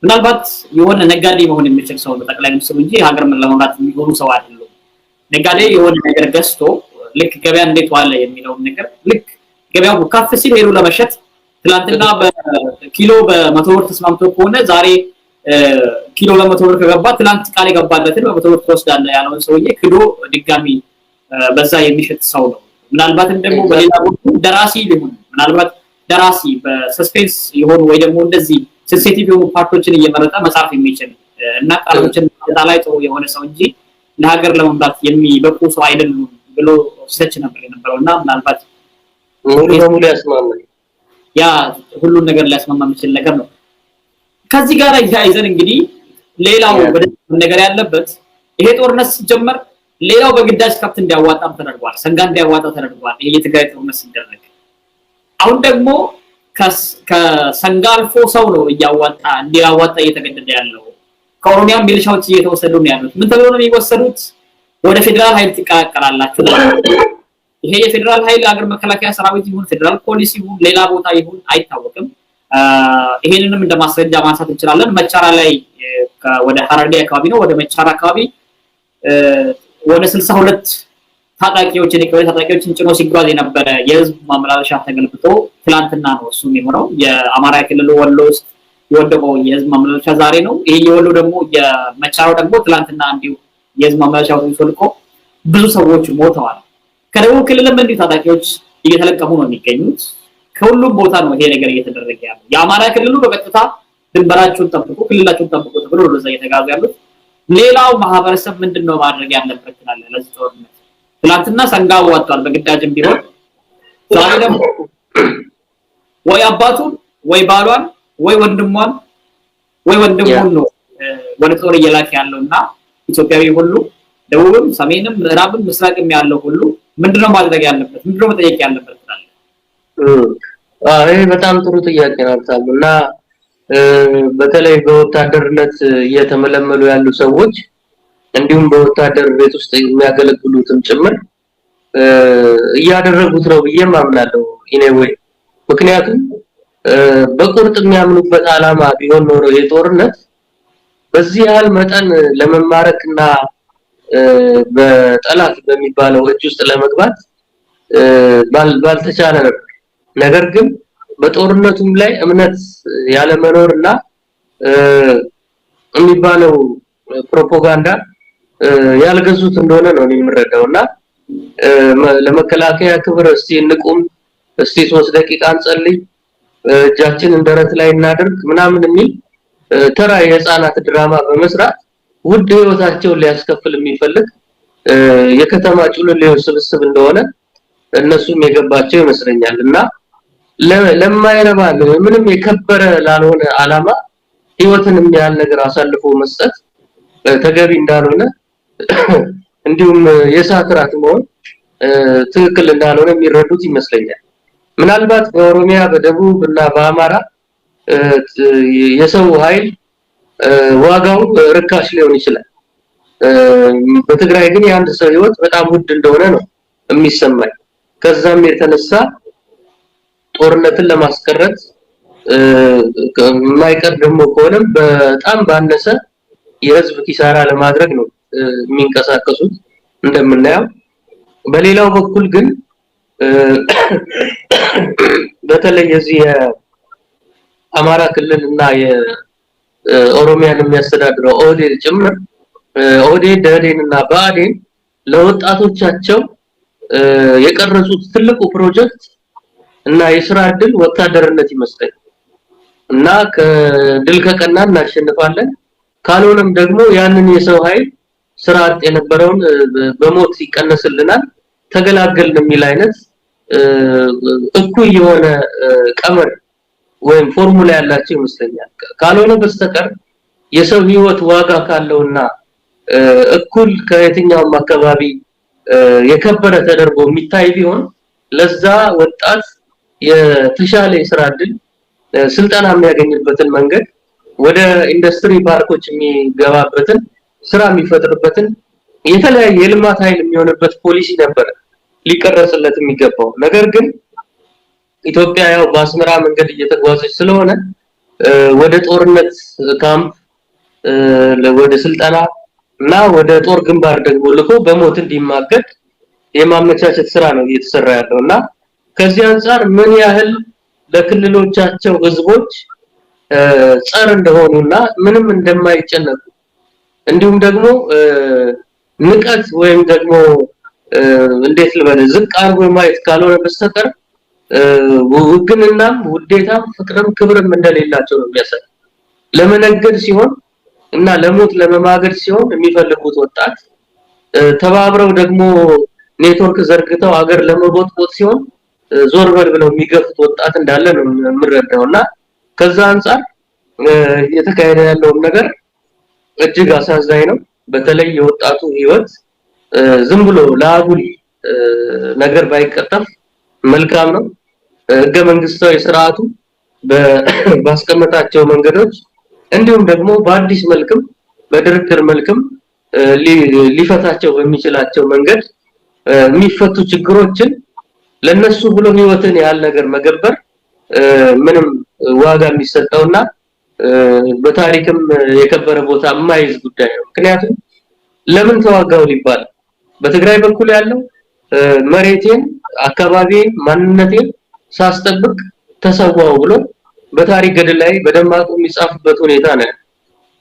ምናልባት የሆነ ነጋዴ መሆን የሚችል ሰው ነው ጠቅላይ ሚኒስትሩ እንጂ ሀገር ለመምራት የሚሆኑ ሰው አይደሉም። ነጋዴ የሆነ ነገር ገዝቶ ልክ ገበያ እንዴት ዋለ የሚለው ነገር ልክ ገበያው ከፍ ሲል ሄዶ ለመሸጥ ትላንትና በኪሎ በ100 ብር ተስማምቶ ከሆነ ዛሬ ኪሎ ለ100 ብር ከገባ ትላንት ቃል የገባለትን በ100 ብር ተወስዳለ ያለውን ሰውዬ ክዶ ድጋሚ በዛ የሚሸጥ ሰው ነው። ምናልባትም ደግሞ በሌላ ቦታ ደራሲ ሊሆን ምናልባት ደራሲ በሰስፔንስ የሆኑ ወይ ደግሞ እንደዚህ ሴንሲቲቭ የሆኑ ፓርቶችን እየመረጠ መጻፍ የሚችል እና ቃሎችን ላይ ጥሩ የሆነ ሰው እንጂ ለሀገር ለመምራት የሚበቁ ሰው አይደሉም ብሎ ሲሰች ነበር የነበረውና ምናልባት ሙሉ በሙሉ ያስማማል ያ ሁሉን ነገር ሊያስማማ የሚችል ነገር ነው። ከዚህ ጋር ያይዘን እንግዲህ ሌላው ነገር ያለበት ይሄ ጦርነት ሲጀመር ሌላው በግዳጅ ከብት እንዲያዋጣም ተደርጓል፣ ሰንጋ እንዲያዋጣ ተደርጓል። ይሄ የትግራይ ጦርነት ሲደረግ አሁን ደግሞ ከሰንጋ አልፎ ሰው ነው እንዲያዋጣ እየተገደደ ያለው። ከኦሮሚያ ሚሊሻዎች እየተወሰዱ ነው ያሉት። ምን ተብሎ ነው የሚወሰዱት? ወደ ፌደራል ኃይል ትቀላቀላላችሁ። ይሄ የፌደራል ኃይል ሀገር መከላከያ ሰራዊት ይሁን ፌደራል ፖሊስ ይሁን ሌላ ቦታ ይሁን አይታወቅም። ይሄንንም እንደማስረጃ ማንሳት እንችላለን። መቻራ ላይ ወደ ሐረርጌ አካባቢ ነው ወደ መቻራ አካባቢ ወደ 62 ታጣቂዎችን ጭኖ ሲጓዝ የነበረ የህዝብ ማመላለሻ ተገልብጦ ትላንትና ነው እሱም የሆነው። የአማራ ክልል ወሎ ውስጥ የወደቀው የህዝብ ማመላለሻ ዛሬ ነው። ይሄ የወሎ ደግሞ የመቻራው ደግሞ ትላንትና እንዲሁ የህዝብ ማመላለሻው ተወልቆ ብዙ ሰዎች ሞተዋል። ከደቡብ ክልልም እንዲሁ ታጣቂዎች እየተለቀሙ ነው የሚገኙት። ከሁሉም ቦታ ነው ይሄ ነገር እየተደረገ ያለው። የአማራ ክልሉ በቀጥታ ድንበራቸውን ጠብቁ ክልላቸውን ጠብቁ ተብሎ ወደዛ እየተጋዙ ያሉት። ሌላው ማህበረሰብ ምንድነው ማድረግ ያለበት ትላለ? ለዚህ ጦርነት ትላንትና ሰንጋ ወጥቷል በግዳጅም ቢሆን ዛሬ ደግሞ ወይ አባቱን ወይ ባሏን ወይ ወንድሟን ወይ ወንድሙን ነው ወደ ጦር እየላከ ያለውና ኢትዮጵያዊ ሁሉ ደቡብም ሰሜንም ምዕራብም ምስራቅም ያለው ሁሉ ምንድነው ማድረግ ያለበት? ምንድነው መጠየቅ ያለበት ትላለ? ይሄ በጣም ጥሩ ጥያቄ ነው እና በተለይ በወታደርነት እየተመለመሉ ያሉ ሰዎች እንዲሁም በወታደር ቤት ውስጥ የሚያገለግሉትም ጭምር እያደረጉት ነው ብዬ ማምናለሁ ኢኔዌይ። ምክንያቱም በቁርጥ የሚያምኑበት ዓላማ ቢሆን ኖሮ የጦርነት በዚህ ያህል መጠን ለመማረክና በጠላት በሚባለው እጅ ውስጥ ለመግባት ባልተቻለ ነበር። ነገር ግን በጦርነቱም ላይ እምነት ያለ መኖርና የሚባለው ፕሮፓጋንዳ ያልገዙት እንደሆነ ነው የሚረዳውና ለመከላከያ ክብር እስቲ እንቁም እስቲ 3 ደቂቃ እንጸልይ እጃችንን ደረት ላይ እናድርግ ምናምን የሚል ተራ የህፃናት ድራማ በመስራት ውድ ህይወታቸውን ሊያስከፍል የሚፈልግ የከተማ ጩልሌው ስብስብ እንደሆነ እነሱም የገባቸው ይመስለኛል። እና ለማይረባ ምንም የከበረ ላልሆነ ዓላማ ህይወትንም ያህል ነገር አሳልፎ መስጠት ተገቢ እንዳልሆነ እንዲሁም የእሳት ራት መሆን ትክክል እንዳልሆነ የሚረዱት ይመስለኛል። ምናልባት በኦሮሚያ በደቡብ እና በአማራ የሰው ኃይል ዋጋው ርካሽ ሊሆን ይችላል። በትግራይ ግን የአንድ ሰው ህይወት በጣም ውድ እንደሆነ ነው የሚሰማኝ። ከዛም የተነሳ ጦርነትን ለማስቀረት ማይቀር ደግሞ ከሆነም በጣም ባነሰ የህዝብ ኪሳራ ለማድረግ ነው የሚንቀሳቀሱት እንደምናየው። በሌላው በኩል ግን በተለይ የዚህ የአማራ ክልልና የኦሮሚያን የሚያስተዳድረው ኦዴድ ጭምር ኦዴድ ደህዴንና ብአዴን ለወጣቶቻቸው የቀረጹት ትልቁ ፕሮጀክት እና የስራ ዕድል ወታደርነት ይመስላል እና ከድል ከቀና እናሸንፋለን ካልሆነም ደግሞ ያንን የሰው ኃይል ስራ አጥ የነበረውን በሞት ይቀነስልናል ተገላገልን የሚል አይነት እኩይ የሆነ ቀመር ወይም ፎርሙላ ያላቸው ይመስለኛል። ካልሆነ በስተቀር የሰው ህይወት ዋጋ ካለውና እኩል ከየትኛውም አካባቢ የከበረ ተደርጎ የሚታይ ቢሆን ለዛ ወጣት የተሻለ የስራ ዕድል ስልጠና የሚያገኝበትን መንገድ ወደ ኢንዱስትሪ ፓርኮች የሚገባበትን ስራ የሚፈጥርበትን የተለያየ የልማት ኃይል የሚሆንበት ፖሊሲ ነበር ሊቀረጽለት የሚገባው። ነገር ግን ኢትዮጵያ ያው በአስመራ መንገድ እየተጓዘች ስለሆነ ወደ ጦርነት ካምፕ ወደ ስልጠና እና ወደ ጦር ግንባር ደግሞ ልኮ በሞት እንዲማገድ የማመቻቸት ስራ ነው እየተሰራ ያለውና ከዚህ አንፃር ምን ያህል ለክልሎቻቸው ህዝቦች ጸር እንደሆኑና ምንም እንደማይጨነቁ እንዲሁም ደግሞ ንቀት ወይም ደግሞ እንዴት ልበል ዝቅ አርጎ ማየት ካልሆነ በስተቀር ውግንናም ውዴታም ፍቅርም ክብርም እንደሌላቸው ነው የሚያሳይ። ለመነገድ ሲሆን እና ለሞት ለመማገድ ሲሆን የሚፈልጉት ወጣት ተባብረው ደግሞ ኔትወርክ ዘርግተው ሀገር ለመቦጥቦጥ ሲሆን ዞር በል ብለው የሚገፉት ወጣት እንዳለ ነው የምረዳውና ከዛ አንፃር የተካሄደ ያለው ነገር እጅግ አሳዛኝ ነው። በተለይ የወጣቱ ህይወት ዝም ብሎ ለአጉል ነገር ባይቀጠፍ መልካም ነው። ህገ መንግስታዊ ስርዓቱ ባስቀመጣቸው መንገዶች እንዲሁም ደግሞ በአዲስ መልክም በድርድር መልክም ሊፈታቸው በሚችላቸው መንገድ የሚፈቱ ችግሮችን ለነሱ ብሎ ህይወትን ያህል ነገር መገበር ምንም ዋጋ የሚሰጠውና በታሪክም የከበረ ቦታ የማይዝ ጉዳይ ነው። ምክንያቱም ለምን ተዋጋው ሊባል በትግራይ በኩል ያለው መሬቴን አካባቢን ማንነቴን ሳስጠብቅ ተሰዋው ብሎ በታሪክ ገድል ላይ በደማቁ የሚጻፍበት ሁኔታ ነው።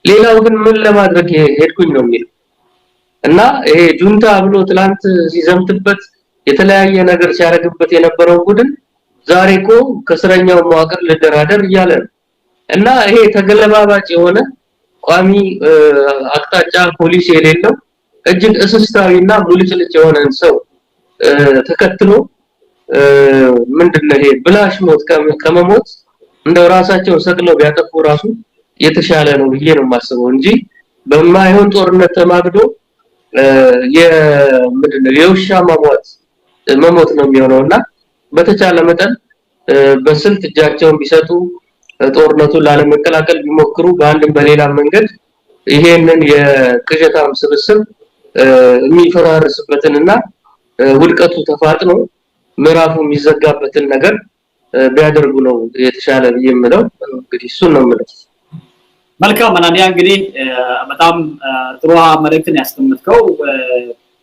ሌላው ግን ምን ለማድረግ ሄድኩኝ ነው የሚል እና ይሄ ጁንታ ብሎ ትላንት ሲዘምትበት የተለያየ ነገር ሲያረግበት የነበረው ቡድን ዛሬኮ ከስረኛው መዋቅር ልደራደር እያለ ነው እና ይሄ ተገለባባጭ የሆነ ቋሚ አቅጣጫ ፖሊሲ የሌለው እጅግ እስስታዊና ሙልጭልጭ የሆነን ሰው ተከትሎ ምንድነው ይሄ ብላሽ ሞት ከመሞት እንደው ራሳቸው ሰቅለው ቢያጠፉ ራሱ የተሻለ ነው ብዬ ነው የማስበው እንጂ በማይሆን ጦርነት ተማግዶ የምንድነው የውሻ መሞት ነው የሚሆነውና በተቻለ መጠን በስልት እጃቸውን ቢሰጡ ጦርነቱን ላለመቀላቀል ቢሞክሩ በአንድም በሌላ መንገድ ይሄንን የቅዠታም ስብስብ የሚፈራርስበትንና ውድቀቱ ተፋጥኖ ምዕራፉ የሚዘጋበትን ነገር ቢያደርጉ ነው የተሻለ የምለው። እንግዲህ እሱ ነው የምለው። መልካም አናንያ፣ እንግዲህ በጣም ጥሩ መልእክትን ያስቀምጥከው።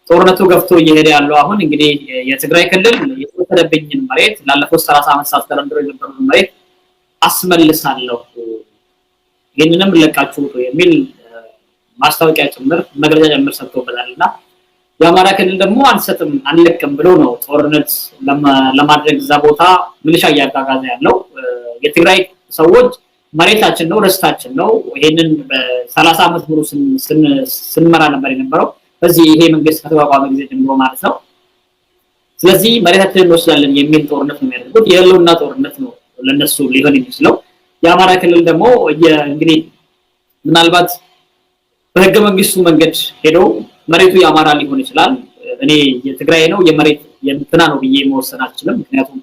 ጦርነቱ ገፍቶ እየሄደ ያለው አሁን እንግዲህ የትግራይ ክልል የተወሰደብኝን መሬት ላለፉት 30 ዓመት ሳስተዳድር የነበረውን መሬት አስመልሳለሁ ይሄንንም ለቃችሁ የሚል ማስታወቂያ ጭምር መግለጫ ጭምር ሰጥቶበታልና የአማራ ክልል ደግሞ አንሰጥም አንለቅም ብሎ ነው ጦርነት ለማድረግ እዛ ቦታ ምልሻ እያጋጋዘ ያለው። የትግራይ ሰዎች መሬታችን ነው ርስታችን ነው ይሄንን በ30 ዓመት ሙሉ ስንመራ ነበር የነበረው በዚህ ይሄ መንግስት ከተቋቋመ ጊዜ ጀምሮ ማለት ነው። ስለዚህ መሬታችንን እንወስዳለን የሚል ጦርነት ነው የሚያደርጉት። የህልውና ጦርነት ነው ለነሱ ሊሆን የሚችለው። የአማራ ክልል ደግሞ እንግዲህ ምናልባት በህገ መንግስቱ መንገድ ሄደው መሬቱ የአማራ ሊሆን ይችላል። እኔ የትግራይ ነው የመሬት የእንትና ነው ብዬ መወሰን አልችልም። ምክንያቱም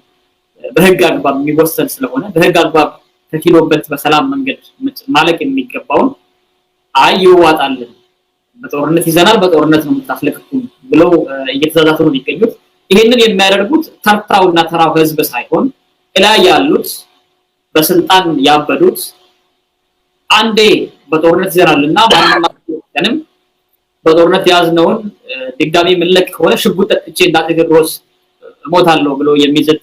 በህግ አግባብ የሚወሰን ስለሆነ በህግ አግባብ ተኪሎበት በሰላም መንገድ ማለቅ የሚገባውን ይዋጣልን በጦርነት ይዘናል በጦርነት ነው የምታስለቅቁን ብለው እየተዛዛቱ ነው የሚገኙት ይሄንን የሚያደርጉት ተርታውና ተራው ህዝብ ሳይሆን ላይ ያሉት በስልጣን ያበዱት አንዴ በጦርነት ይዘናልና ማንንም በጦርነት ያዝነውን ድጋሚ መለቅ ከሆነ ሽጉጥ እጪ እንዳትገድሮስ ሞታለው ብሎ የሚዘት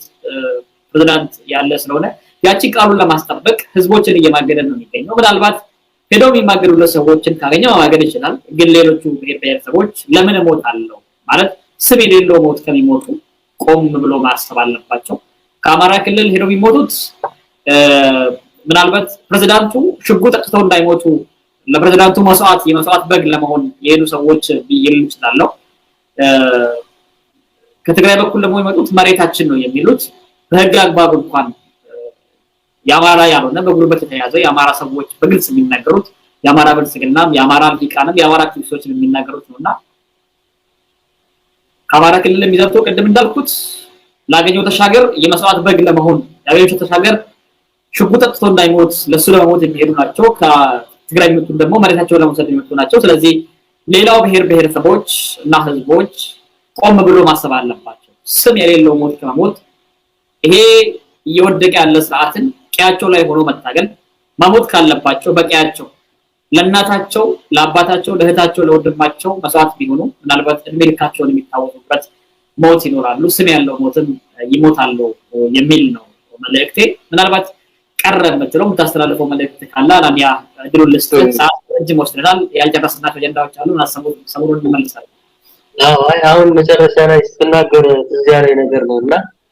ፕሬዝዳንት ያለ ስለሆነ ያቺ ቃሉን ለማስጠበቅ ህዝቦችን እየማገደ ነው የሚገኘው ምናልባት ሄደው የሚማገዱ ለሰዎችን ካገኘው ማገድ ይችላል ግን ሌሎቹ ብሔረሰቦች ለምን ሞታለው ማለት ስም የሌለው ሞት ከሚሞቱ ቆም ብሎ ማስተባል አለባቸው ከአማራ ክልል ሄደው የሚሞቱት ምናልባት ፕሬዝዳንቱ ሽጉጥ አጥተው እንዳይሞቱ ለፕሬዝዳንቱ የመስዋዕት በግ ለመሆን የሄዱ ሰዎች ይሉ ይችላል ከትግራይ በኩል ደግሞ የሚመጡት መሬታችን ነው የሚሉት በህግ አግባብ እንኳን ያማራ ያልሆነ በጉርበት የተያዘ ያማራ ሰዎች በግልጽ የሚናገሩት ያማራ ብልጽግናም ያማራ ሊቃንም ያማራ አክቲቪስቶች የሚናገሩት ነውና ከአማራ ክልል የሚዘርተው ቀደም እንዳልኩት ላገኘው ተሻገር የመስዋዕት በግ ለመሆን ያገኘው ተሻገር ሽጉጥ አጥቶ እንዳይሞት ለሱ ለመሞት የሚሄዱ ናቸው ከትግራይ የሚመጡ ደግሞ መሬታቸውን ለመውሰድ የሚመጡ ናቸው ስለዚህ ሌላው ብሔረሰቦች እና ህዝቦች ቆም ብሎ ማሰብ አለባቸው ስም የሌለው ሞት ከመሞት ይሄ እየወደቀ ያለ ስርዓትን ቀያቸው ላይ ሆኖ መታገል ማሞት ካለባቸው በቀያቸው ለእናታቸው ለአባታቸው ለእህታቸው ለወንድማቸው መስዋዕት ቢሆኑ ምናልባት እድሜ ልካቸውን የሚታወቁበት ሞት ይኖራሉ ስም ያለው ሞትም ይሞታሉ የሚል ነው መልእክቴ ምናልባት ቀረ የምትለው የምታስተላልፈው መልእክት ካለ አላሚያ ድሉን ልስጥህ ሰዓት ረጅም ወስደናል ያልጨረስናቸው አጀንዳዎች አሉ ሰሞኑን እንመልሳለን አሁን መጨረሻ ላይ ስትናገር እዚያ ላይ ነገር ነውና